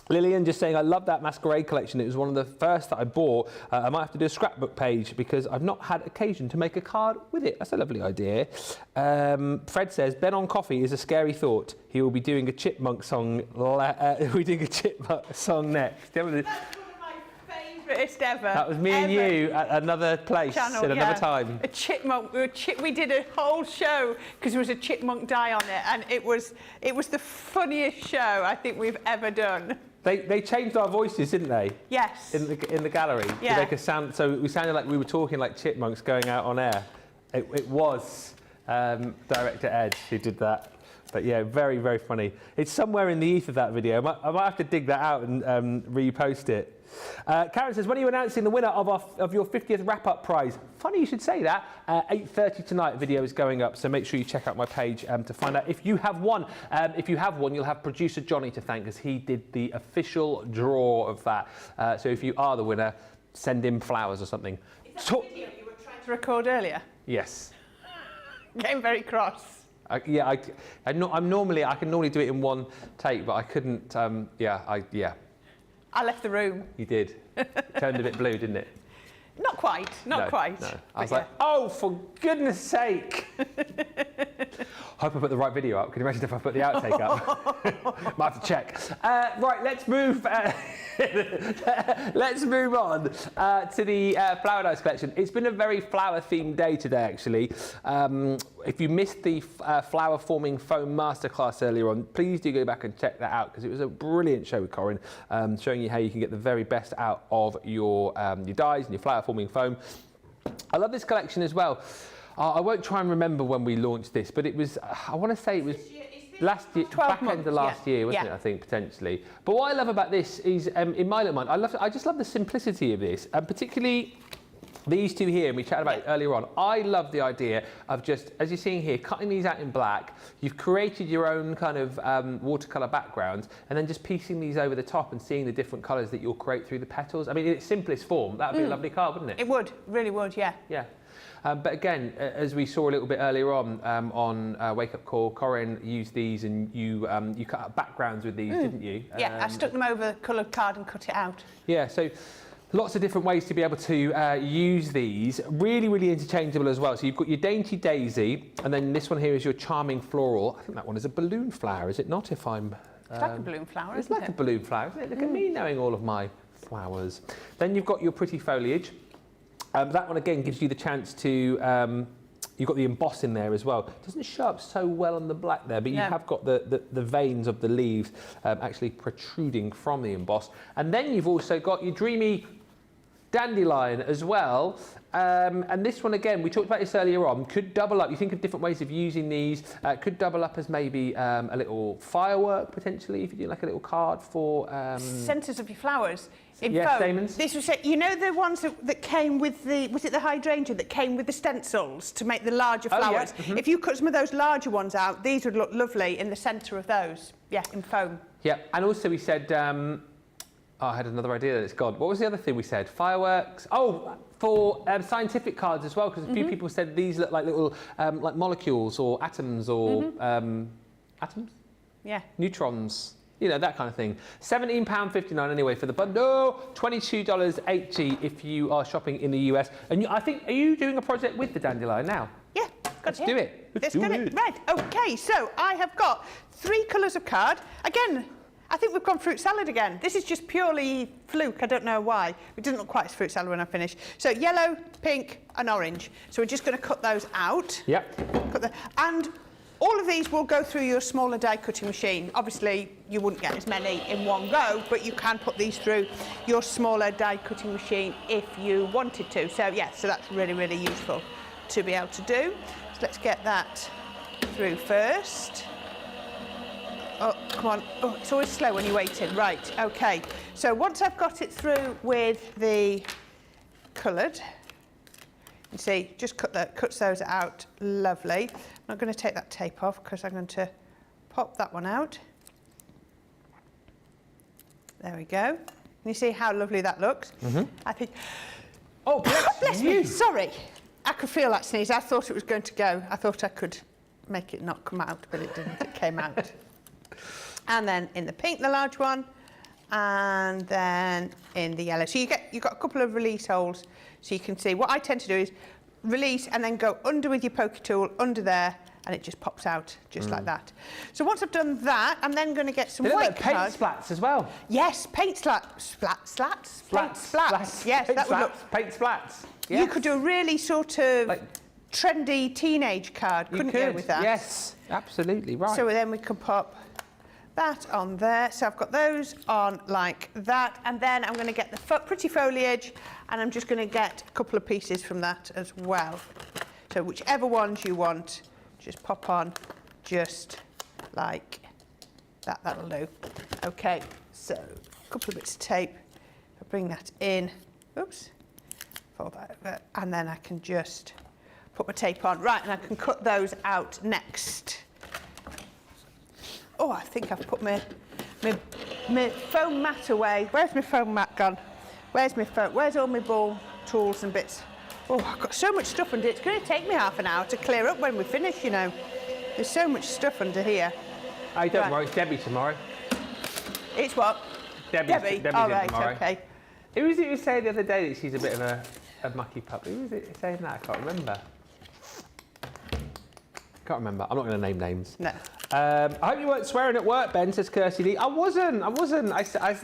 Lillian just saying, I love that Masquerade collection. It was one of the first that I bought. I might have to do a scrapbook page because I've not had occasion to make a card with it. That's a lovely idea. Fred says, Ben on coffee is a scary thought. He will be doing a chipmunk song. We're doing a chipmunk song next. That's one of my favouriteest ever. That was me and you at another place Channel, at another time. A chipmunk. We did a whole show because there was a chipmunk die on it, and it was the funniest show I think we've ever done. They changed our voices, didn't they? Yes. In the gallery Yeah. to make us sound. So we sounded like we were talking like chipmunks going out on air. It was director Ed who did that. But yeah, very, very funny. It's somewhere in the ether, that video. I might have to dig that out and repost it. Karen says, when are you announcing the winner of your 50th wrap-up prize? Funny you should say that. 8:30 tonight, video is going up, so make sure you check out my page to find out if you have won. If you have won, you'll have producer Johnny to thank because he did the official draw of that. So if you are the winner, send him flowers or something. Is that the video you were trying to record earlier? Yes. Getting very cross. I can normally do it in one take, but I couldn't. I left the room. You did. Turned a bit blue, didn't it? Not quite. Not quite. No. I was like, oh, for goodness sake. Hope I put the right video up. Can you imagine if I put the outtake up? Might have to check. Right, let's move. Let's move on to the flower dice collection. It's been a very flower-themed day today, actually. If you missed the flower forming foam masterclass earlier on, please do go back and check that out because it was a brilliant show with Corrine, showing you how you can get the very best out of your dies and your flower forming foam. I love this collection as well. I won't try and remember when we launched this, but it was, I want to say it was last year, back end of last year, wasn't it? I think potentially. But what I love about this is, in my little mind, I just love the simplicity of this, and particularly these two here, and we chatted about it earlier on. I love the idea of just, as you're seeing here, cutting these out in black. You've created your own kind of watercolour background, and then just piecing these over the top and seeing the different colours that you'll create through the petals. I mean, in its simplest form, that would be a lovely card, wouldn't it? It would, really would, yeah. Yeah. But again, as we saw a little bit earlier on Wake Up Call, Corrine used these, and you cut out backgrounds with these, didn't you? Yeah, I stuck them over coloured card and cut it out. Yeah, so lots of different ways to be able to use these. Really, really interchangeable as well. So you've got your Dainty Daisy, and then this one here is your Charming Floral. I think that one is a balloon flower, is it not? If I'm... It's like a balloon flower, isn't it? It's like a balloon flower, isn't it? Look at me knowing all of my flowers. Then you've got your Pretty Foliage. That one again gives you the chance to, you've got the emboss in there as well. It doesn't show up so well on the black there, but you have got the veins of the leaves actually protruding from the emboss. And then you've also got your Dreamy Dandelion as well. And this one again, we talked about this earlier on, could double up. You think of different ways of using these. Could double up as maybe a little firework potentially, if you do like a little card for... Centres of your flowers. Yes, stamens. This was, you know, the ones that came with the, was it the hydrangea that came with the stencils to make the larger flowers? Yeah. If you cut some of those larger ones out, these would look lovely in the centre of those. Yeah, in foam. Yeah, and also we said, I had another idea that it's gone. What was the other thing we said? Fireworks. Oh, for scientific cards as well, because a few people said these look like little like molecules or atoms or atoms? Yeah. Neutrons. You know, that kind of thing. £17.59 anyway for the bundle, $22.80 if you are shopping in the US. And I think, are you doing a project with the dandelion now? Yeah. Let's do it. Let's do it. Right, okay, so I have got 3 colours of card. Again, I think we've gone fruit salad again. This is just purely fluke, I don't know why. It doesn't look quite as fruit salad when I finish. So yellow, pink and orange. So we're just going to cut those out. Yep. And all of these will go through your smaller die cutting machine. Obviously, you wouldn't get as many in one go, but you can put these through your smaller die cutting machine if you wanted to. So yeah, so that's really, really useful to be able to do. So let's get that through first. Oh, come on. Oh, it's always slow when you're waiting. Right, okay. So once I've got it through with the coloured, You see, just cuts those out. Lovely. I'm not going to take that tape off because I'm going to pop that one out. There we go. You see how lovely that looks? I think. Oh, bless me. Sorry. I could feel that sneeze. I thought it was going to go. I thought I could make it not come out, but it didn't. It came out. And then in the pink, the large one, and then in the yellow. So you've got a couple of release holes, so you can see. What I tend to do is release and then go under with your poker tool, under there, and it just pops out just like that. So once I've done that, I'm then going to get some white paint card. splats as well. Yes, paint splats. Paint splats. Yes, paint that would look. Paint splats. Yes. You could do a really sort of like, trendy teenage card, couldn't you, with that? Yes, absolutely right. So then we can pop that on there. So I've got those on like that, and then I'm going to get the pretty foliage, and I'm just going to get a couple of pieces from that as well. So whichever ones you want, just pop on just like that. That'll do. Okay, so a couple of bits of tape. I'll bring that in. Oops. Fold that over, and then I can just put my tape on. Right, and I can cut those out next. Oh, I think I've put my foam mat away. Where's my foam mat gone? Where's all my ball tools and bits? Oh, I've got so much stuff under it. It's going to take me half an hour to clear up when we finish, you know. There's so much stuff under here. Oh, don't worry, it's Debbie tomorrow. It's what? Debbie's All in right, tomorrow. okay. Who was it who was saying the other day that she's a bit of a mucky pup? Who was it saying that? I can't remember. I'm not going to name names. No. I hope you weren't swearing at work, Ben, says Kirsty Lee. I wasn't.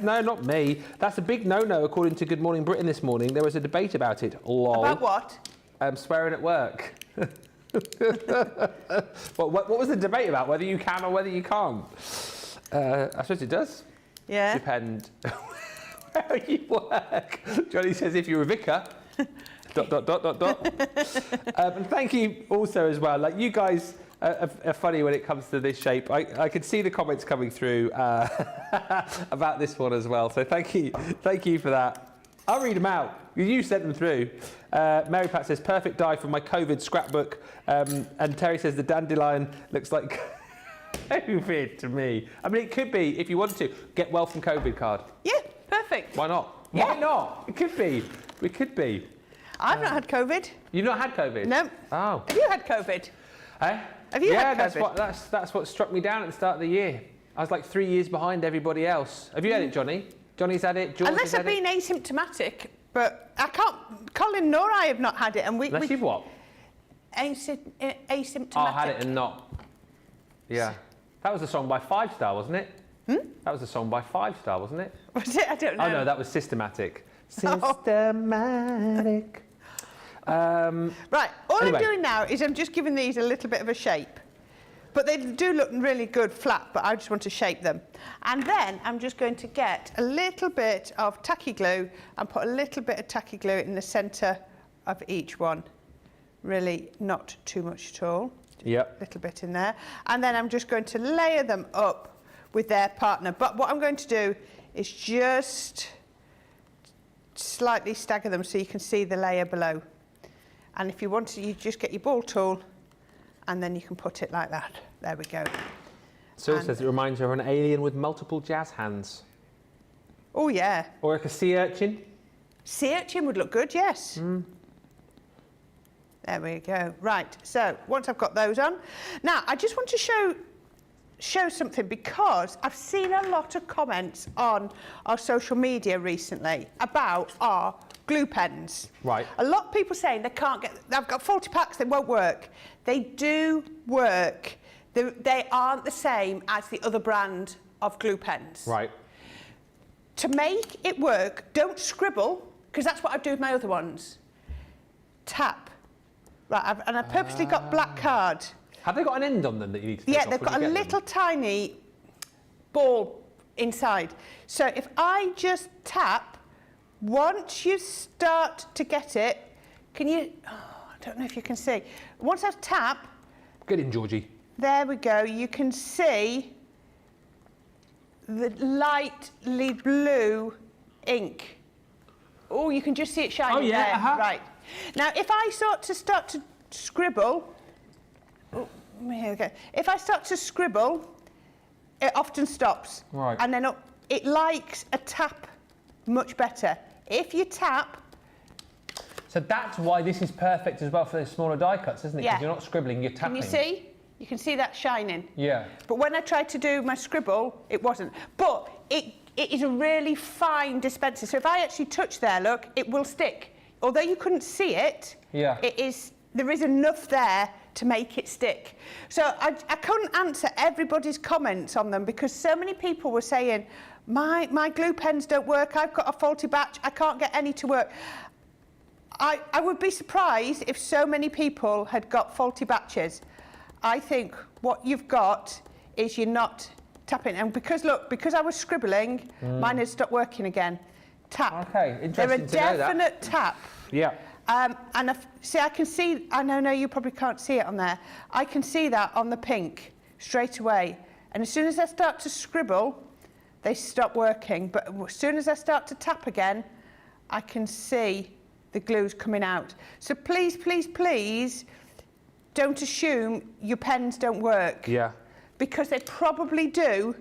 No, not me. That's a big no-no, according to Good Morning Britain this morning. There was a debate about it. Lol. About what? Swearing at work. What was the debate about? Whether you can or whether you can't? I suppose it does. Yeah. Depend where you work. Johnny says if you're a vicar. ... and thank you also as well. Like, you guys are funny when it comes to this shape. I could see the comments coming through about this one as well. So thank you for that. I'll read them out. You sent them through. Mary Pat says perfect die for my COVID scrapbook, and Terry says the dandelion looks like COVID to me. I mean, it could be if you want to get well from COVID card. Yeah, perfect. Why not? Yeah. Why not? It could be. It could be. I've not had COVID. You've not had COVID? No. Oh. Have you had COVID? Eh? Have you had COVID? That's what struck me down at the start of the year. I was like 3 years behind everybody else. Have you had it, Johnny? Johnny's had it. George Unless has I've had been asymptomatic, but I can't. Colin nor I have not had it, and Unless you've what? Asymptomatic. Oh, had it and not. Yeah. That was a song by 5 Star, wasn't it? That was a song by 5 Star, wasn't it? Was it? I don't know. Oh no, that was Systematic. Oh. Systematic. Right, all anyway. I'm doing now is I'm just giving these a little bit of a shape. But they do look really good flat, but I just want to shape them. And then I'm just going to get a little bit of tacky glue and put a little bit of tacky glue in the centre of each one. Really not too much at all. Yep. A little bit in there. And then I'm just going to layer them up with their partner. But what I'm going to do is just slightly stagger them so you can see the layer below. And if you want to, you just get your ball tool and then you can put it like that. There we go. Cyril says it reminds her of an alien with multiple jazz hands. Oh, yeah. Or like a sea urchin. Sea urchin would look good, yes. There we go. Right, so once I've got those on. Now, I just want to show something because I've seen a lot of comments on our social media recently about our glue pens. Right. A lot of people saying they can't get, I've got faulty packs, they won't work. They do work. They aren't the same as the other brand of glue pens. Right. To make it work, don't scribble, because that's what I do with my other ones. Tap. Right, and I've purposely got black card. Have they got an end on them that you need to take Yeah, off they've when got you a get little them? tiny ball inside. So if I just tap, once you start to get it, can you, I don't know if you can see. Once I tap. Get in, Georgie. There we go. You can see the lightly blue ink. Oh, you can just see it shining there. Oh, yeah, Right. Now, if I start to scribble, oh, here we go. If I start to scribble, it often stops. Right. And then it likes a tap much better. If you tap. So that's why this is perfect as well for those smaller die cuts, isn't it? Yeah. Because you're not scribbling, you're tapping. Can you see? You can see that shining. Yeah. But when I tried to do my scribble, it wasn't. But it is a really fine dispenser. So if I actually touch there, look, it will stick. Although you couldn't see it, yeah. There is enough there to make it stick. So I couldn't answer everybody's comments on them because so many people were saying, my glue pens don't work, I've got a faulty batch, I can't get any to work. I would be surprised if so many people had got faulty batches. I think what you've got is you're not tapping. And because I was scribbling, mine had stopped working again. Tap. Okay, interesting to know that. They're a definite tap. Yeah. And I can see, I know you probably can't see it on there. I can see that on the pink straight away. And as soon as I start to scribble, they stop working. But as soon as I start to tap again, I can see the glue's coming out. So please, please, please, don't assume your pens don't work. Yeah. Because they probably do.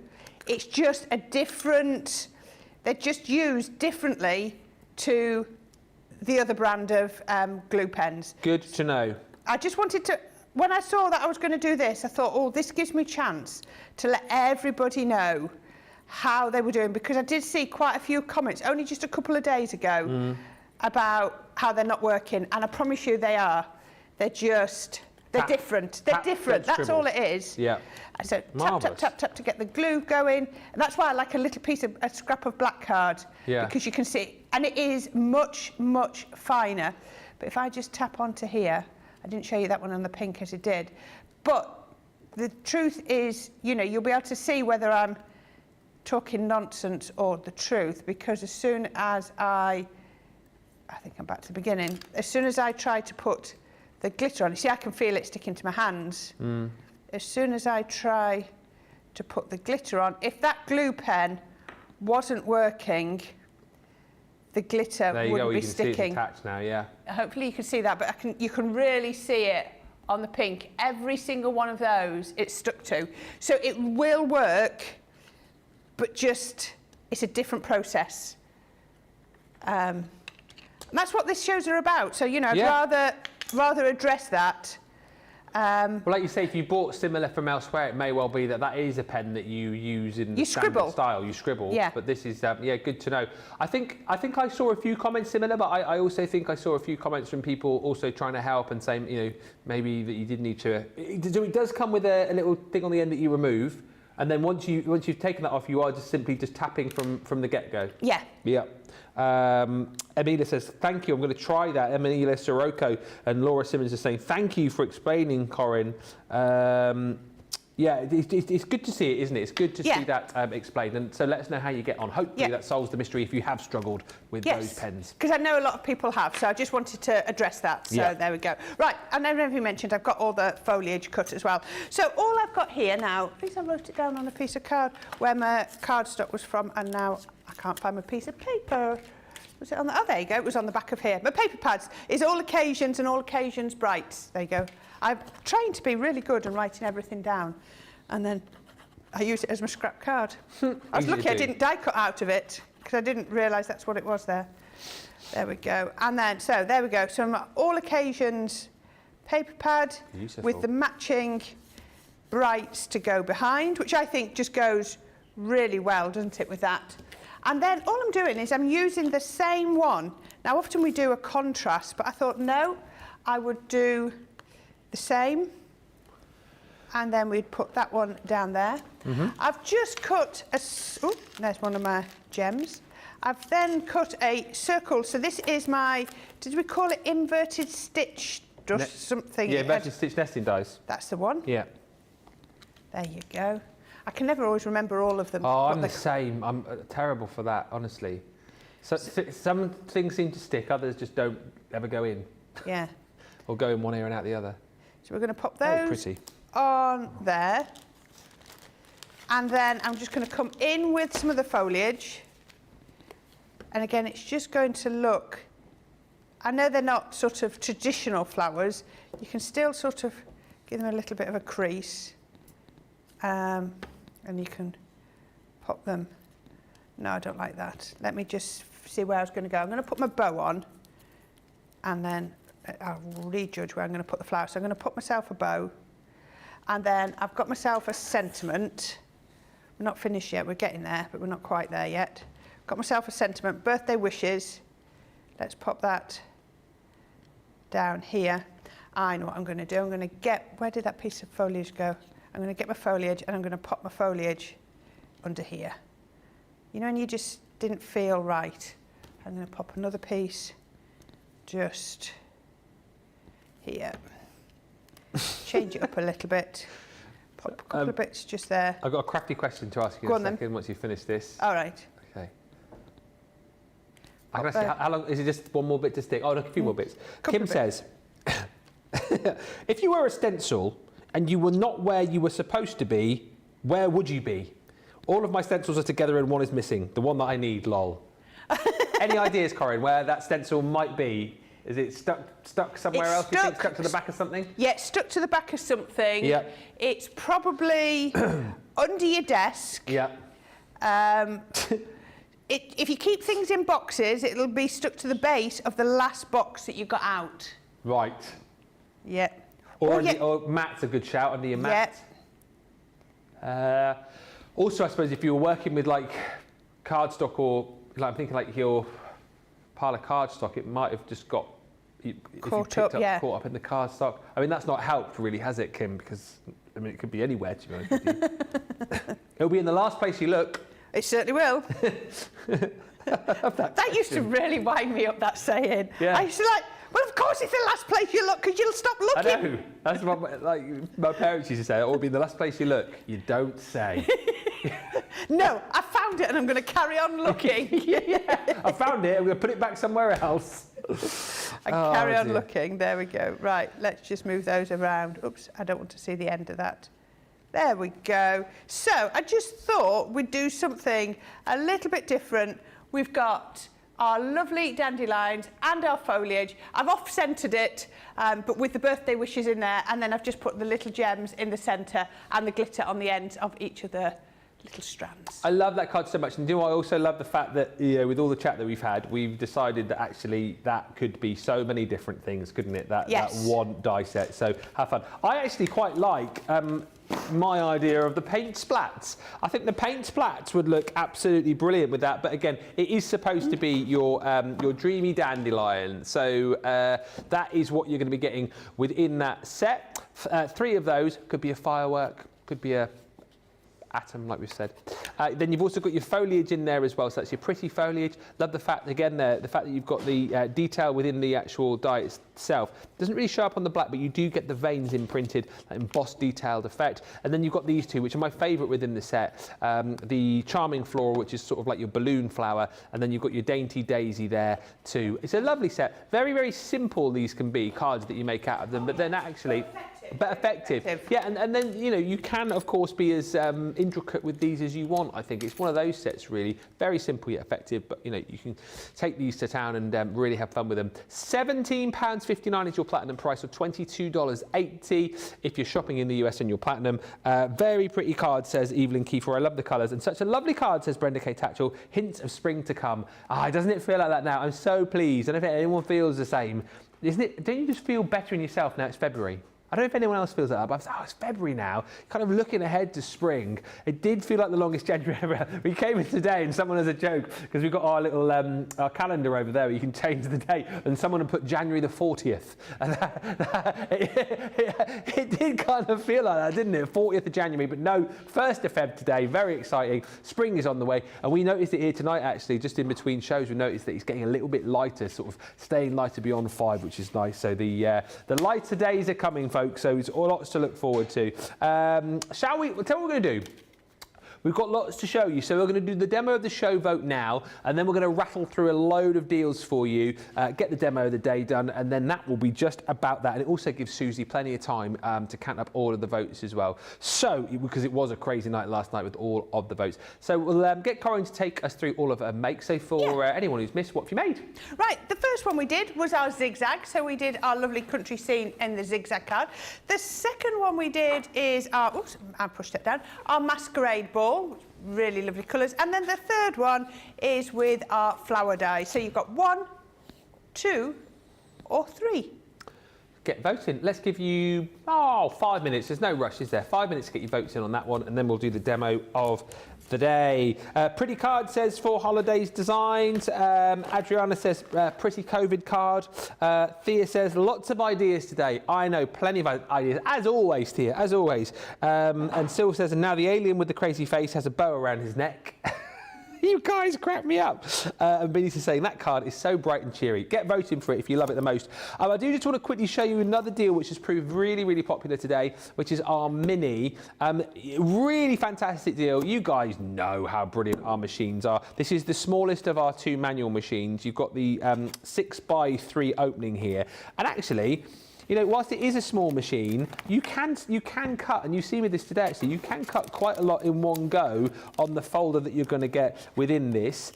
It's just a different, they're just used differently to the other brand of glue pens. Good to know. I just wanted to, when I saw that I was going to do this, I thought, oh, this gives me a chance to let everybody know how they were doing, because I did see quite a few comments only just a couple of days ago about how they're not working, and I promise you they are. They're just, they're different. They're different. That's all it is. Yeah. So tap, tap, tap, tap to get the glue going. And that's why I like a little piece of, a scrap of black card. Yeah. Because you can see, and it is much, much finer. But if I just tap onto here, I didn't show you that one on the pink as it did. But the truth is, you know, you'll be able to see whether I'm talking nonsense or the truth, because as soon as I think I'm back to the beginning, as soon as I try to put the glitter on, you see I can feel it sticking to my hands. As soon as I try to put the glitter on, if that glue pen wasn't working, the glitter wouldn't be sticking. See it's attached now, yeah. Hopefully you can see that, but you can really see it on the pink. Every single one of those it's stuck to. So it will work, but just, it's a different process. And that's what this shows are about. So, you know, I'd rather address that. Well, like you say, if you bought similar from elsewhere, it may well be that is a pen that you use in standard style. You scribble. Yeah. But this is, good to know. I think I saw a few comments similar, but I also think I saw a few comments from people also trying to help and saying, you know, maybe that you did need to. It does come with a little thing on the end that you remove, and then once you've taken that off, you are just simply tapping from the get-go. Yeah. Yeah. Emilia says, thank you, I'm going to try that. Emilia Sirocco and Laura Simmons are saying, thank you for explaining, Corrine. It's good to see it, isn't it? It's good to see that explained. And so let us know how you get on. Hopefully that solves the mystery if you have struggled with those pens. Because I know a lot of people have, so I just wanted to address that. So there we go. Right, and I don't know if you mentioned, I've got all the foliage cut as well. So all I've got here now, at least I wrote it down on a piece of card where my cardstock was from, and now I can't find my piece of paper. Was it on the, oh, there you go, it was on the back of here. My paper pads is all occasions and all occasions brights. There you go. I'm trying to be really good and writing everything down. And then I use it as my scrap card. I was lucky I didn't die cut out of it, because I didn't realise that's what it was there. There we go. And then, so there we go. So my all occasions paper pad with the matching brights to go behind, which I think just goes really well, doesn't it, with that? And then all I'm doing is I'm using the same one. Now, often we do a contrast, but I thought, no, I would do the same. And then we'd put that one down there. I've just cut oh, there's one of my gems. I've then cut a circle. So this is my, did we call it inverted stitch or something? Yeah, inverted stitch nesting dies. That's the one. Yeah. There you go. I can never always remember all of them. Oh, I'm the same. I'm terrible for that, honestly. So, some things seem to stick, others just don't ever go in. Yeah. Or go in one ear and out the other. So we're going to pop those on there. And then I'm just going to come in with some of the foliage. And again, it's just going to look I know they're not sort of traditional flowers. You can still sort of give them a little bit of a crease. And you can pop them. No, I don't like that. Let me just see where I was going to go. I'm going to put my bow on, and then I'll rejudge where I'm going to put the flower. So I'm going to put myself a bow, and then I've got myself a sentiment. We're not finished yet. We're getting there, but we're not quite there yet. Got myself a sentiment. Birthday wishes. Let's pop that down here. I know what I'm going to do. I'm going to get, where did that piece of foliage go? I'm going to get my foliage, and I'm going to pop my foliage under here. You know, and you just didn't feel right. I'm going to pop another piece just here. Change it up a little bit. Pop a couple of bits just there. I've got a crafty question to ask you in a second once you finish this. All right. Okay. I'm going to ask you, how long, is it just one more bit to stick? Oh, no, a few more bits. Kim says, if you were a stencil and you were not where you were supposed to be, where would you be? All of my stencils are together and one is missing. The one that I need, lol. Any ideas, Corrine, where that stencil might be? Is it stuck somewhere else? You think stuck to the back of something? Yeah, it's stuck to the back of something. Yeah. It's probably under your desk. Yeah. If you keep things in boxes, it'll be stuck to the base of the last box that you got out. Right. Yeah. Or mat's a good shout, under your mat. Yeah. Also, I suppose if you were working with like cardstock or like, I'm thinking like your pile of cardstock, it might have just got caught up in the cardstock. I mean, that's not helped really, has it, Kim? Because I mean, it could be anywhere, to be honest with you. It'll be in the last place you look. It certainly will. That used to really wind me up, that saying. Yeah. I used to like, well, of course it's the last place you look, because you'll stop looking. I know. That's what my parents used to say. It will be the last place you look. You don't say. No, I found it and I'm going to carry on looking. I found it. I'm going to put it back somewhere else. Carry on looking. There we go. Right, let's just move those around. Oops, I don't want to see the end of that. There we go. So I just thought we'd do something a little bit different. We've got our lovely dandelions and our foliage. I've off-centred it, but with the birthday wishes in there, and then I've just put the little gems in the centre and the glitter on the ends of each of the little strands. I love that card so much, and do you know, I also love the fact that, you know, with all the chat that we've had, we've decided that actually that could be so many different things, couldn't it? That one die set. So have fun. I actually quite like my idea of the paint splats. I think the paint splats would look absolutely brilliant with that, but again, it is supposed to be your dreamy dandelion, so that is what you're going to be getting within that set. 3 of those could be a firework, could be a atom, like we've said. Then you've also got your foliage in there as well, so that's your pretty foliage. Love the fact, again, the fact that you've got the detail within the actual die itself. Doesn't really show up on the black, but you do get the veins imprinted, that embossed, detailed effect. And then you've got these two, which are my favourite within the set. The Charming Floral, which is sort of like your balloon flower, and then you've got your Dainty Daisy there too. It's a lovely set. Very, very simple these can be, cards that you make out of them, but then actually... But effective. Yeah, and then, you know, you can, of course, be as intricate with these as you want, I think. It's one of those sets, really. Very simple yet effective, but, you know, you can take these to town and really have fun with them. £17.59 is your platinum price, or $22.80 if you're shopping in the US and you're platinum. Very pretty card, says Evelyn Kiefer. I love the colours. And such a lovely card, says Brenda K. Tatchell. Hints of spring to come. Doesn't it feel like that now? I'm so pleased. I don't know if anyone feels the same. Isn't it? Don't you just feel better in yourself now it's February? I don't know if anyone else feels like that, but I was like, it's February now, kind of looking ahead to spring. It did feel like the longest January ever. We came in today and someone has a joke, because we've got our little our calendar over there where you can change the date, and someone had put January the 40th. And it did kind of feel like that, didn't it? 40th of January, but no, 1st of Feb today, very exciting. Spring is on the way, and we noticed it here tonight, actually, just in between shows, we noticed that it's getting a little bit lighter, sort of staying lighter beyond 5, which is nice. So the lighter days are coming, folks, so it's lots to look forward to. Shall we? Tell me what we're going to do. We've got lots to show you, so we're going to do the demo of the show vote now, and then we're going to rattle through a load of deals for you, get the demo of the day done, and then that will be just about that. And it also gives Susie plenty of time to count up all of the votes as well. So, because it was a crazy night last night with all of the votes. So we'll get Corrine to take us through all of her makes. So for anyone who's missed, what have you made? Right, the first one we did was our zigzag. So we did our lovely country scene in the zigzag card. The second one we did is our, oops, I pushed it down, our masquerade ball. Really lovely colours. And then the third one is with our flower die. So you've got 1, 2 or 3. Get voting. Let's give you 5 minutes. There's no rush, is there? 5 minutes to get your votes in on that one, and then we'll do the demo of the day. Pretty card says for holidays designs. Adriana says pretty COVID card. Thea says lots of ideas today. I know, plenty of ideas, as always, Thea, as always. And Syl says, and now the alien with the crazy face has a bow around his neck. You guys crack me up. And Benita saying that card is so bright and cheery. Get voting for it if you love it the most. I do just want to quickly show you another deal which has proved really, really popular today, which is our Mini. Really fantastic deal. You guys know how brilliant our machines are. This is the smallest of our 2 manual machines. You've got the 6x3 opening here. And actually, you know, whilst it is a small machine, you can cut, and you see with this today actually, you can cut quite a lot in one go on the folder that you're going to get within this.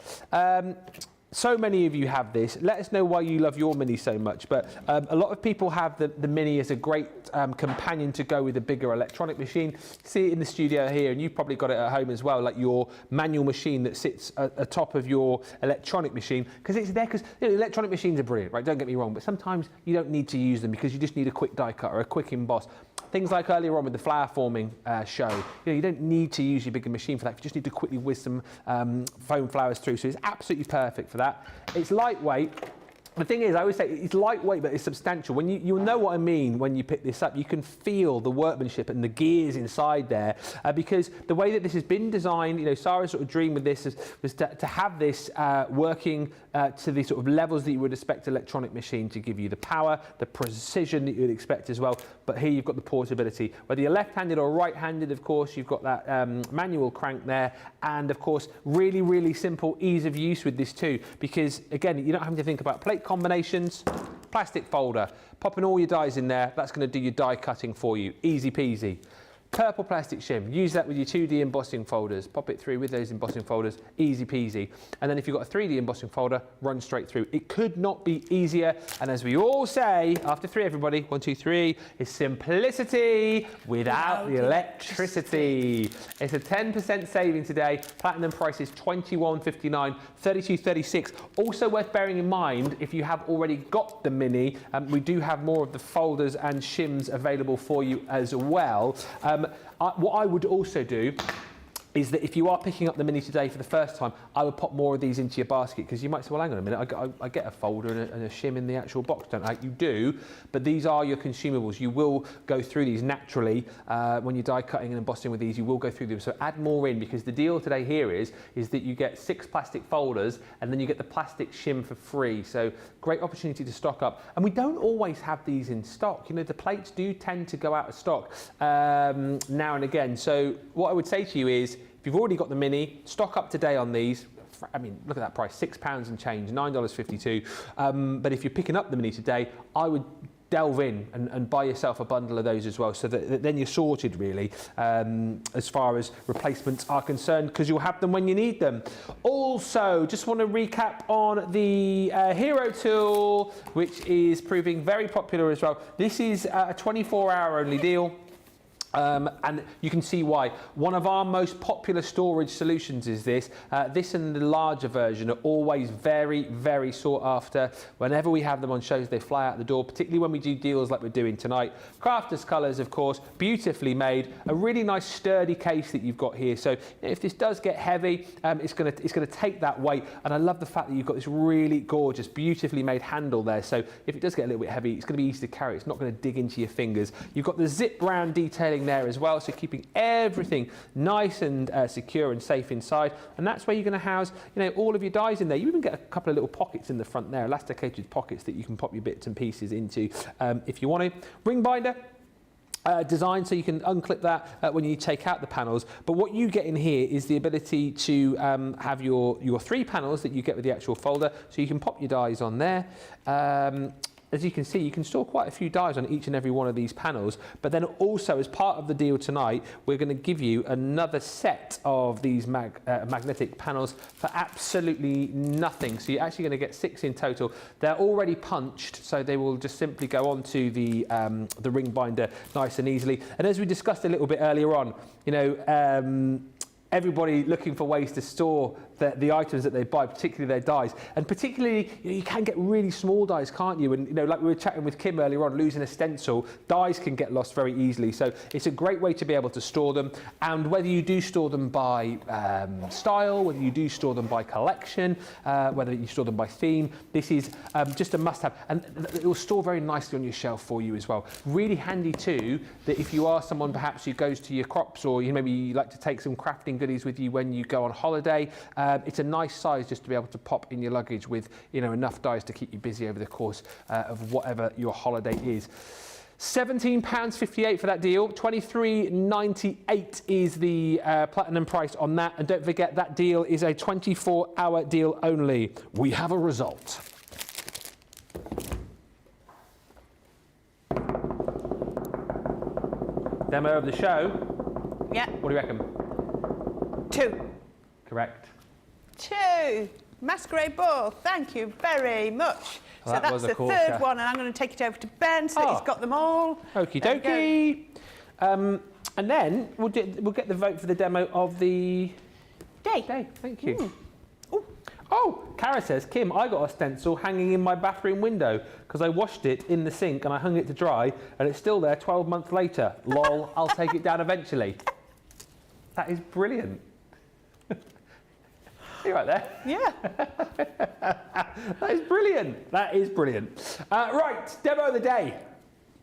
So many of you have this. Let us know why you love your Mini so much. But a lot of people have the Mini as a great companion to go with a bigger electronic machine. See it in the studio here, and you've probably got it at home as well, like your manual machine that sits atop of your electronic machine, because it's there. Because you know, electronic machines are brilliant, right? Don't get me wrong, but sometimes you don't need to use them because you just need a quick die cut or a quick emboss. Things like earlier on with the flower forming show, you know, you don't need to use your bigger machine for that. You just need to quickly whiz some foam flowers through. So it's absolutely perfect for that. It's lightweight. The thing is, I always say it's lightweight, but it's substantial. When you'll know what I mean when you pick this up. You can feel the workmanship and the gears inside there, because the way that this has been designed, you know, Sarah's sort of dream with this was to have this working to the sort of levels that you would expect an electronic machine to give you, the power, the precision that you would expect as well. But here you've got the portability. Whether you're left-handed or right-handed, of course, you've got that manual crank there, and of course, really, really simple ease of use with this too, because again, you don't have to think about plate combinations. Plastic folder, popping all your dies in there, that's going to do your die cutting for you, easy peasy. Purple plastic shim, use that with your 2D embossing folders, pop it through with those embossing folders, easy peasy. And then if you've got a 3D embossing folder, run straight through. It could not be easier, and as we all say, after 3 everybody, 1, 2, 3, is simplicity without the electricity. It's a 10% saving today, platinum price is $21.59, $32.36. Also worth bearing in mind, if you have already got the Mini, we do have more of the folders and shims available for you as well. What I would also do is that if you are picking up the Mini today for the first time, I would pop more of these into your basket, because you might say, well, hang on a minute, I get a folder and a shim in the actual box, don't I? You do, but these are your consumables. You will go through these naturally. When you're die cutting and embossing with these, you will go through them. So add more in, because the deal today here is that you get 6 plastic folders, and then you get the plastic shim for free. So great opportunity to stock up. And we don't always have these in stock. You know, the plates do tend to go out of stock now and again. So what I would say to you is, if you've already got the Mini, stock up today on these. I mean, look at that price, £6 and change, $9.52. But if you're picking up the Mini today, I would delve in and buy yourself a bundle of those as well, so that then you're sorted really as far as replacements are concerned, because you'll have them when you need them. Also, just want to recap on the Hero tool, which is proving very popular as well. This is a 24-hour only deal. And you can see why. One of our most popular storage solutions is this. This and the larger version are always very, very sought after. Whenever we have them on shows, they fly out the door, particularly when we do deals like we're doing tonight. Crafters colours, of course, beautifully made. A really nice sturdy case that you've got here. So if this does get heavy, it's going to take that weight. And I love the fact that you've got this really gorgeous, beautifully made handle there. So if it does get a little bit heavy, it's going to be easy to carry. It's not going to dig into your fingers. You've got the zip round detailing there as well, so keeping everything nice and secure and safe inside. And that's where you're going to house, you know, all of your dies in there. You even get a couple of little pockets in the front there, elasticated pockets that you can pop your bits and pieces into if you want to. Ring binder. design, so you can unclip that when you take out the panels. But what you get in here is the ability to have your 3 panels that you get with the actual folder, so you can pop your dies on there. As you can see, you can store quite a few dies on each and every one of these panels, but then also as part of the deal tonight, we're going to give you another set of these magnetic panels for absolutely nothing. So you're actually going to get 6 in total. They're already punched, so they will just simply go onto the ring binder nice and easily. And as we discussed a little bit earlier on, you know, everybody looking for ways to store the items that they buy, particularly their dies. And particularly, you can get really small dies, can't you? And, you know, like we were chatting with Kim earlier on, losing a stencil, dies can get lost very easily. So it's a great way to be able to store them. And whether you do store them by style, whether you do store them by collection, whether you store them by theme, this is just a must-have. And it will store very nicely on your shelf for you as well. Really handy too, that if you are someone perhaps who goes to your crops, or maybe you like to take some crafting goodies with you when you go on holiday, it's a nice size just to be able to pop in your luggage with, you know, enough dies to keep you busy over the course of whatever your holiday is. £17.58 for that deal. £23.98 is the platinum price on that. And don't forget, that deal is a 24-hour deal only. We have a result. Demo of the show. Yeah. What do you reckon? 2. Correct. 2. Masquerade ball. Thank you very much. Well, so that's the third one, and I'm going to take it over to Ben so that he's got them all. Okie dokie. And then we'll get the vote for the demo of the day. Thank you. Oh, Cara says, Kim, I got a stencil hanging in my bathroom window because I washed it in the sink and I hung it to dry, and it's still there 12 months later. Lol, I'll take it down eventually. That is brilliant. You right there? Yeah. That is brilliant. That is brilliant. Right, demo of the day.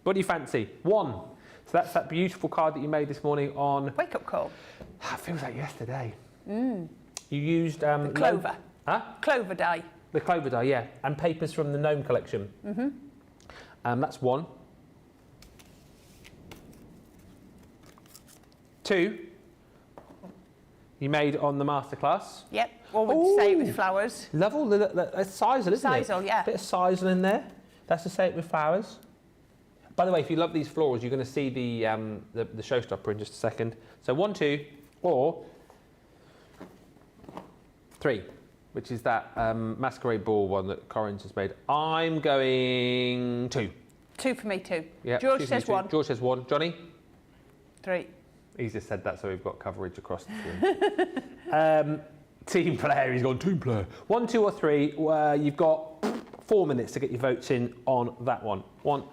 What do you fancy? 1. So that's that beautiful card that you made this morning on... Wake up call. It feels like yesterday. You used... the clover. Huh? Clover die. The clover die, yeah. And papers from the Gnome collection. That's 1. 2. You made on the masterclass. Yep. Or would you say it with flowers? Love all the sisal, isn't it? Sisal, yeah. Bit of sisal in there. That's to say it with flowers. By the way, if you love these florals, you're going to see the showstopper in just a second. So 1, 2, or 3, which is that masquerade ball one that Corrine just made. I'm going 2. 2 for me, 2. Yeah, George says 1. George says 1. Johnny? 3. He's just said that so we've got coverage across the room. Team player, he's gone team player. 1, 2 or 3, you've got 4 minutes to get your votes in on that one. 1,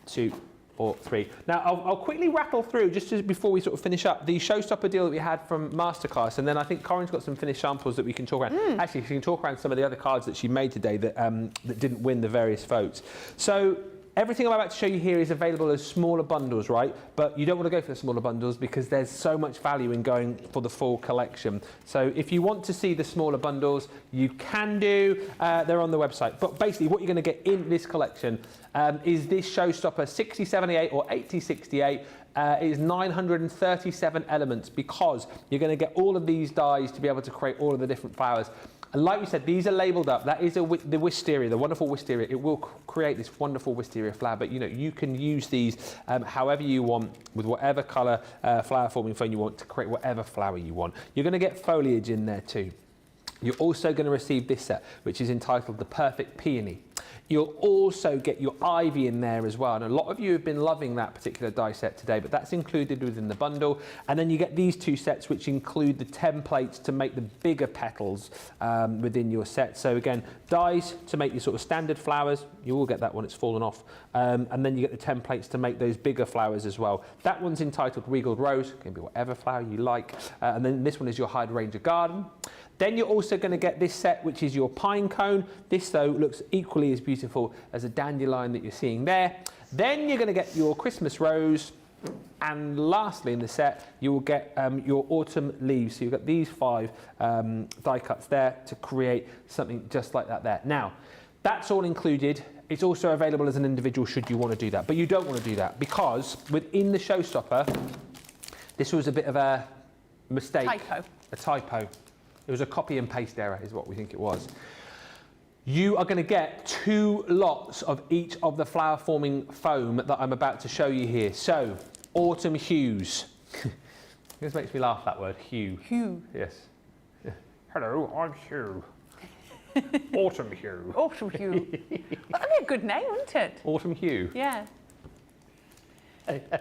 2 or 3. Now, I'll quickly rattle through, just before we sort of finish up, the showstopper deal that we had from Masterclass, and then I think Corrine's got some finished samples that we can talk around. Actually, she can talk around some of the other cards that she made today that, that didn't win the various votes. So, everything I'm about to show you here is available as smaller bundles, right? But you don't want to go for the smaller bundles because there's so much value in going for the full collection. So if you want to see the smaller bundles, you can do. They're on the website. But basically what you're going to get in this collection is this showstopper 6078 or 8068. It is 937 elements because you're going to get all of these dies to be able to create all of the different flowers. And like we said, these are labelled up. That is the wisteria, the wonderful wisteria. It will create this wonderful wisteria flower. But, you know, you can use these however you want with whatever colour flower forming foam you want to create whatever flower you want. You're going to get foliage in there too. You're also going to receive this set, which is entitled The Perfect Peony. You'll also get your ivy in there as well. And a lot of you have been loving that particular die set today, but that's included within the bundle. And then you get these 2 sets, which include the templates to make the bigger petals within your set. So again, dies to make your sort of standard flowers. You will get that one, it's fallen off. And then you get the templates to make those bigger flowers as well. That one's entitled Regaled Rose. It can be whatever flower you like. And then this one is your Hydrangea Garden. Then you're also going to get this set, which is your pine cone. This, though, looks equally as beautiful as a dandelion that you're seeing there. Then you're going to get your Christmas rose. And lastly in the set, you will get your autumn leaves. So you've got these 5 die cuts there to create something just like that there. Now, that's all included It's also available as an individual should you want to do that. But you don't want to do that because within the showstopper, this was a bit of a mistake. Typo. A typo. It was a copy and paste error is what we think it was. You are going to get 2 lots of each of the flower forming foam that I'm about to show you here. So, autumn hues. This makes me laugh, that word, hue. Hue. Yes. Hello, I'm Hugh. Autumn hue. Autumn hue. That'd be a good name, wouldn't it? Autumn hue. Yeah. It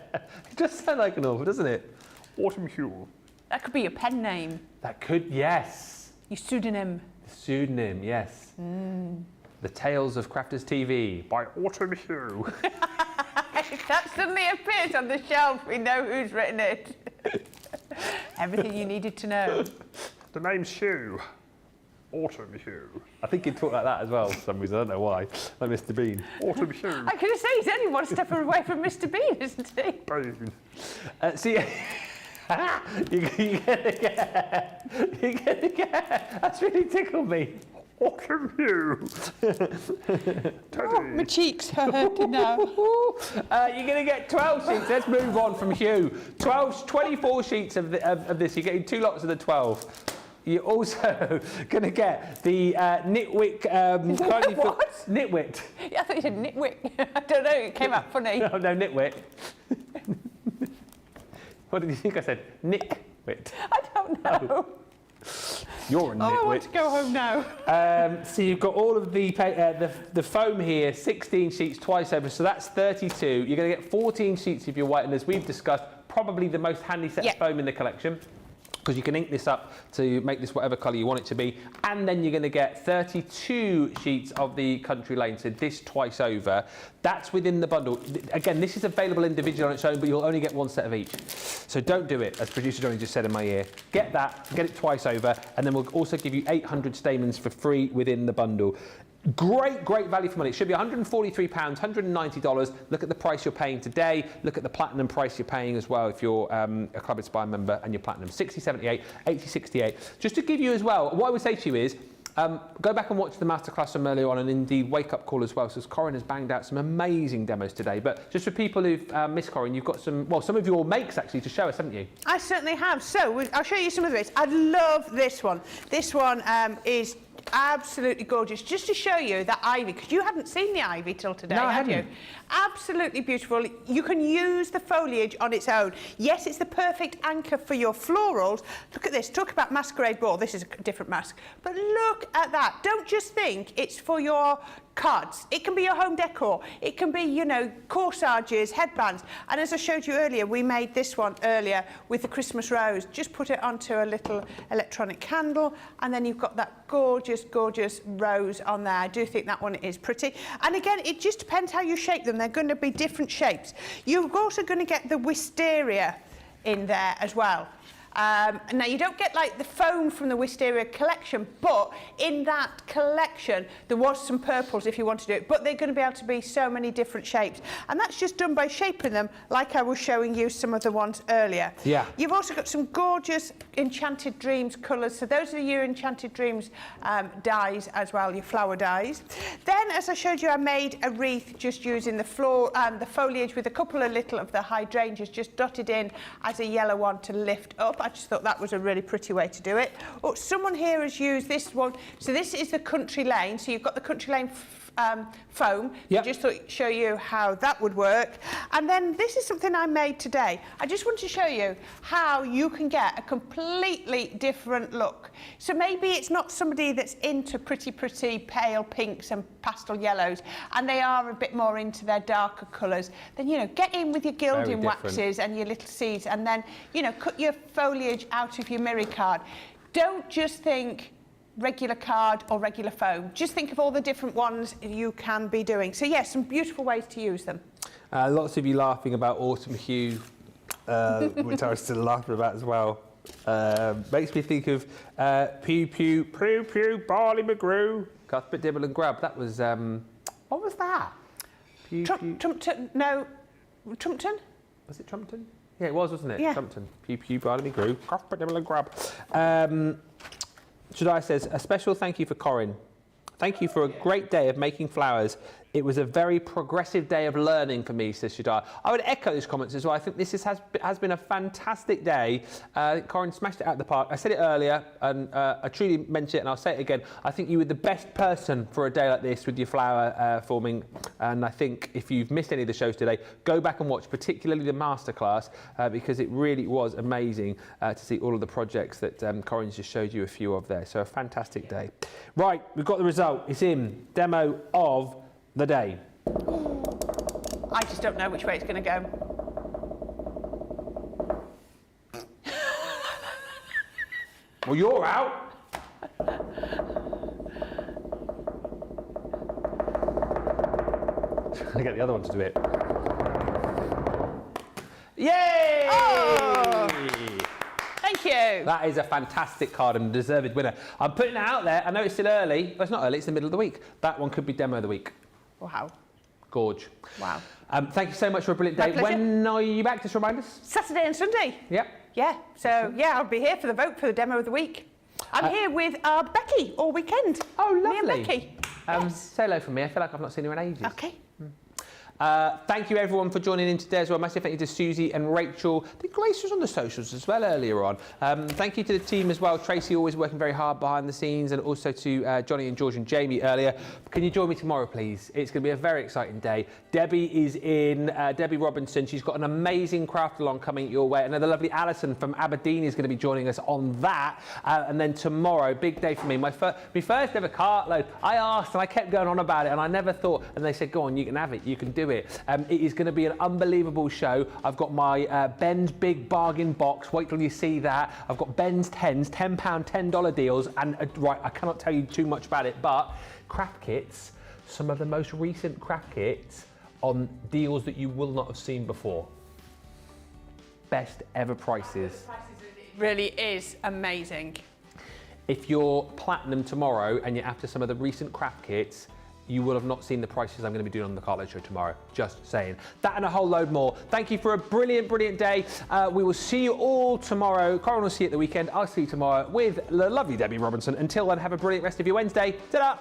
does sound like an author, doesn't it? Autumn hue. That could be your pen name. That could, yes. Your pseudonym. Pseudonym, yes. The Tales of Crafters TV by Autumn Hugh. That suddenly appears on the shelf. We know who's written it. Everything you needed to know. The name's Hugh. Autumn Hugh. I think he'd talk like that as well for some reason. I don't know why. Like Mr. Bean. Autumn Hugh. I could say he's only one step away from Mr. Bean, isn't he? Bean. See, you're gonna get. That's really tickled me. Autumn Hugh. Oh, my cheeks are hurting now. You're going to get 12 sheets. Let's move on from Hugh. 24 sheets of this. You're getting 2 lots of the 12. You're also going to get the Nitwick... What? Nitwit. Yeah, I thought you said nitwick. I don't know, it came out funny. No, Nitwit. What did you think I said? Nitwit. I don't know. Oh. You're a nitwit. Oh, I want to go home now. So you've got all of the foam here, 16 sheets twice over, so that's 32. You're going to get 14 sheets of your white, and as we've discussed, probably the most handy set of foam in the collection, because you can ink this up to make this whatever colour you want it to be. And then you're going to get 32 sheets of the Country Lane, so this twice over. That's within the bundle. Again, this is available individually on its own, but you'll only get 1 set of each. So don't do it, as producer Johnny just said in my ear. Get that, get it twice over, and then we'll also give you 800 stamens for free within the bundle. Great value for money. It should be £143, $190. Look at the price you're paying today. Look at the platinum price you're paying as well if you're a Club Inspire member and you're platinum. 60.78, 80.68. Just to give you as well, what I would say to you is, go back and watch the masterclass from earlier on, and indeed Wake Up Call as well, so Corrine has banged out some amazing demos today. But just for people who've missed Corrine, you've got some of your makes actually to show us, haven't you? I certainly have. So I'll show you some of this. I love this one. This one is absolutely gorgeous, just to show you that ivy, because you hadn't seen the ivy till today, had you? Absolutely beautiful. You can use the foliage on its own. Yes, it's the perfect anchor for your florals. Look at this. Talk about Masquerade ball. This is a different mask. But look at that. Don't just think it's for your cards. It can be your home decor. It can be, you know, corsages, headbands. And as I showed you earlier, we made this one earlier with the Christmas rose. Just put it onto a little electronic candle, and then you've got that gorgeous, gorgeous rose on there. I do think that one is pretty. And again, it just depends how you shape them. They're going to be different shapes. You're also going to get the wisteria in there as well. Now, you don't get like the foam from the wisteria collection, but in that collection there was some purples if you want to do it, but they're going to be able to be so many different shapes, and that's just done by shaping them like I was showing you some of the ones earlier. Yeah. You've also got some gorgeous Enchanted Dreams colours, so those are your Enchanted Dreams dyes as well, your flower dyes. Then, as I showed you, I made a wreath just using the the foliage with a couple of little of the hydrangeas just dotted in as a yellow one to lift up. I just thought that was a really pretty way to do it. Oh, someone here has used this one. So this is the Country Lane. So you've got the Country Lane foam. Yep. I just thought I'd show you how that would work. And then this is something I made today. I just want to show you how you can get a completely different look. So maybe it's not somebody that's into pretty pale pinks and pastel yellows, and they are a bit more into their darker colours. Then, you know, get in with your gilding waxes and your little seeds, and then, you know, cut your foliage out of your mirror card. Don't just think regular card or regular foam. Just think of all the different ones you can be doing. So yes, some beautiful ways to use them. Lots of you laughing about Autumn Hue, which I was still laughing about as well. Makes me think of Pew Pew, Pew Pew, Barley McGrew, Cuthbert Dibble and Grub. That was, what was that? Pew, Trumpton, no, Trumpton? Was it Trumpton? Yeah, it was, wasn't it? Yeah. Trumpton. Pew Pew, Barley McGrew, Cuthbert Dibble and Grub. Jedi says, a special thank you for Corrine. Thank you for a great day of making flowers. It was a very progressive day of learning for me, says Shadar. I would echo those comments as well. I think this has been a fantastic day. Corrine smashed it out of the park. I said it earlier, and I truly meant it, and I'll say it again. I think you were the best person for a day like this with your flower forming. And I think if you've missed any of the shows today, go back and watch, particularly the masterclass, because it really was amazing to see all of the projects that Corrine's just showed you a few of there. So a fantastic day. Right, we've got the result. It's in. Demo of the day. I just don't know which way it's going to go. Well, you're out. I get the other one to do it. Yay! Oh! Thank you. That is a fantastic card and a deserved winner. I'm putting it out there. I know it's still early. Well, it's not early, it's the middle of the week. That one could be Demo of the Week. Wow. Gorge. Wow. Thank you so much for a brilliant day. When are you back? Just remind us. Saturday and Sunday. Yep. Yeah. So, yeah, I'll be here for the vote for the Demo of the Week. I'm here with Becky all weekend. Oh, lovely. Me and Becky. Yes. Say hello from me. I feel like I've not seen her in ages. Okay. Thank you everyone for joining in today as well. Massive thank you to Susie and Rachel. I think Grace was on the socials as well earlier on. Thank you to the team as well. Tracy always working very hard behind the scenes, and also to Johnny and George and Jamie earlier. Can you join me tomorrow, please? It's going to be a very exciting day. Debbie is in, Debbie Robinson. She's got an amazing craft along coming your way. And then the lovely Alison from Aberdeen is going to be joining us on that. And then tomorrow, big day for me. My first ever cartload. I asked and I kept going on about it, and I never thought, and they said, go on, you can have it, you can do it. It is going to be an unbelievable show. I've got my Ben's Big Bargain Box. Wait till you see that. I've got Ben's 10s, £10, $10 deals. And right, I cannot tell you too much about it, but craft kits, some of the most recent craft kits on deals that you will not have seen before. Best ever prices. It really is amazing. If you're platinum tomorrow and you're after some of the recent craft kits, you will have not seen the prices I'm going to be doing on the Cartload Show tomorrow. Just saying. That and a whole load more. Thank you for a brilliant, brilliant day. We will see you all tomorrow. Corrine will see you at the weekend. I'll see you tomorrow with the lovely Debbie Robinson. Until then, have a brilliant rest of your Wednesday. Ta-da!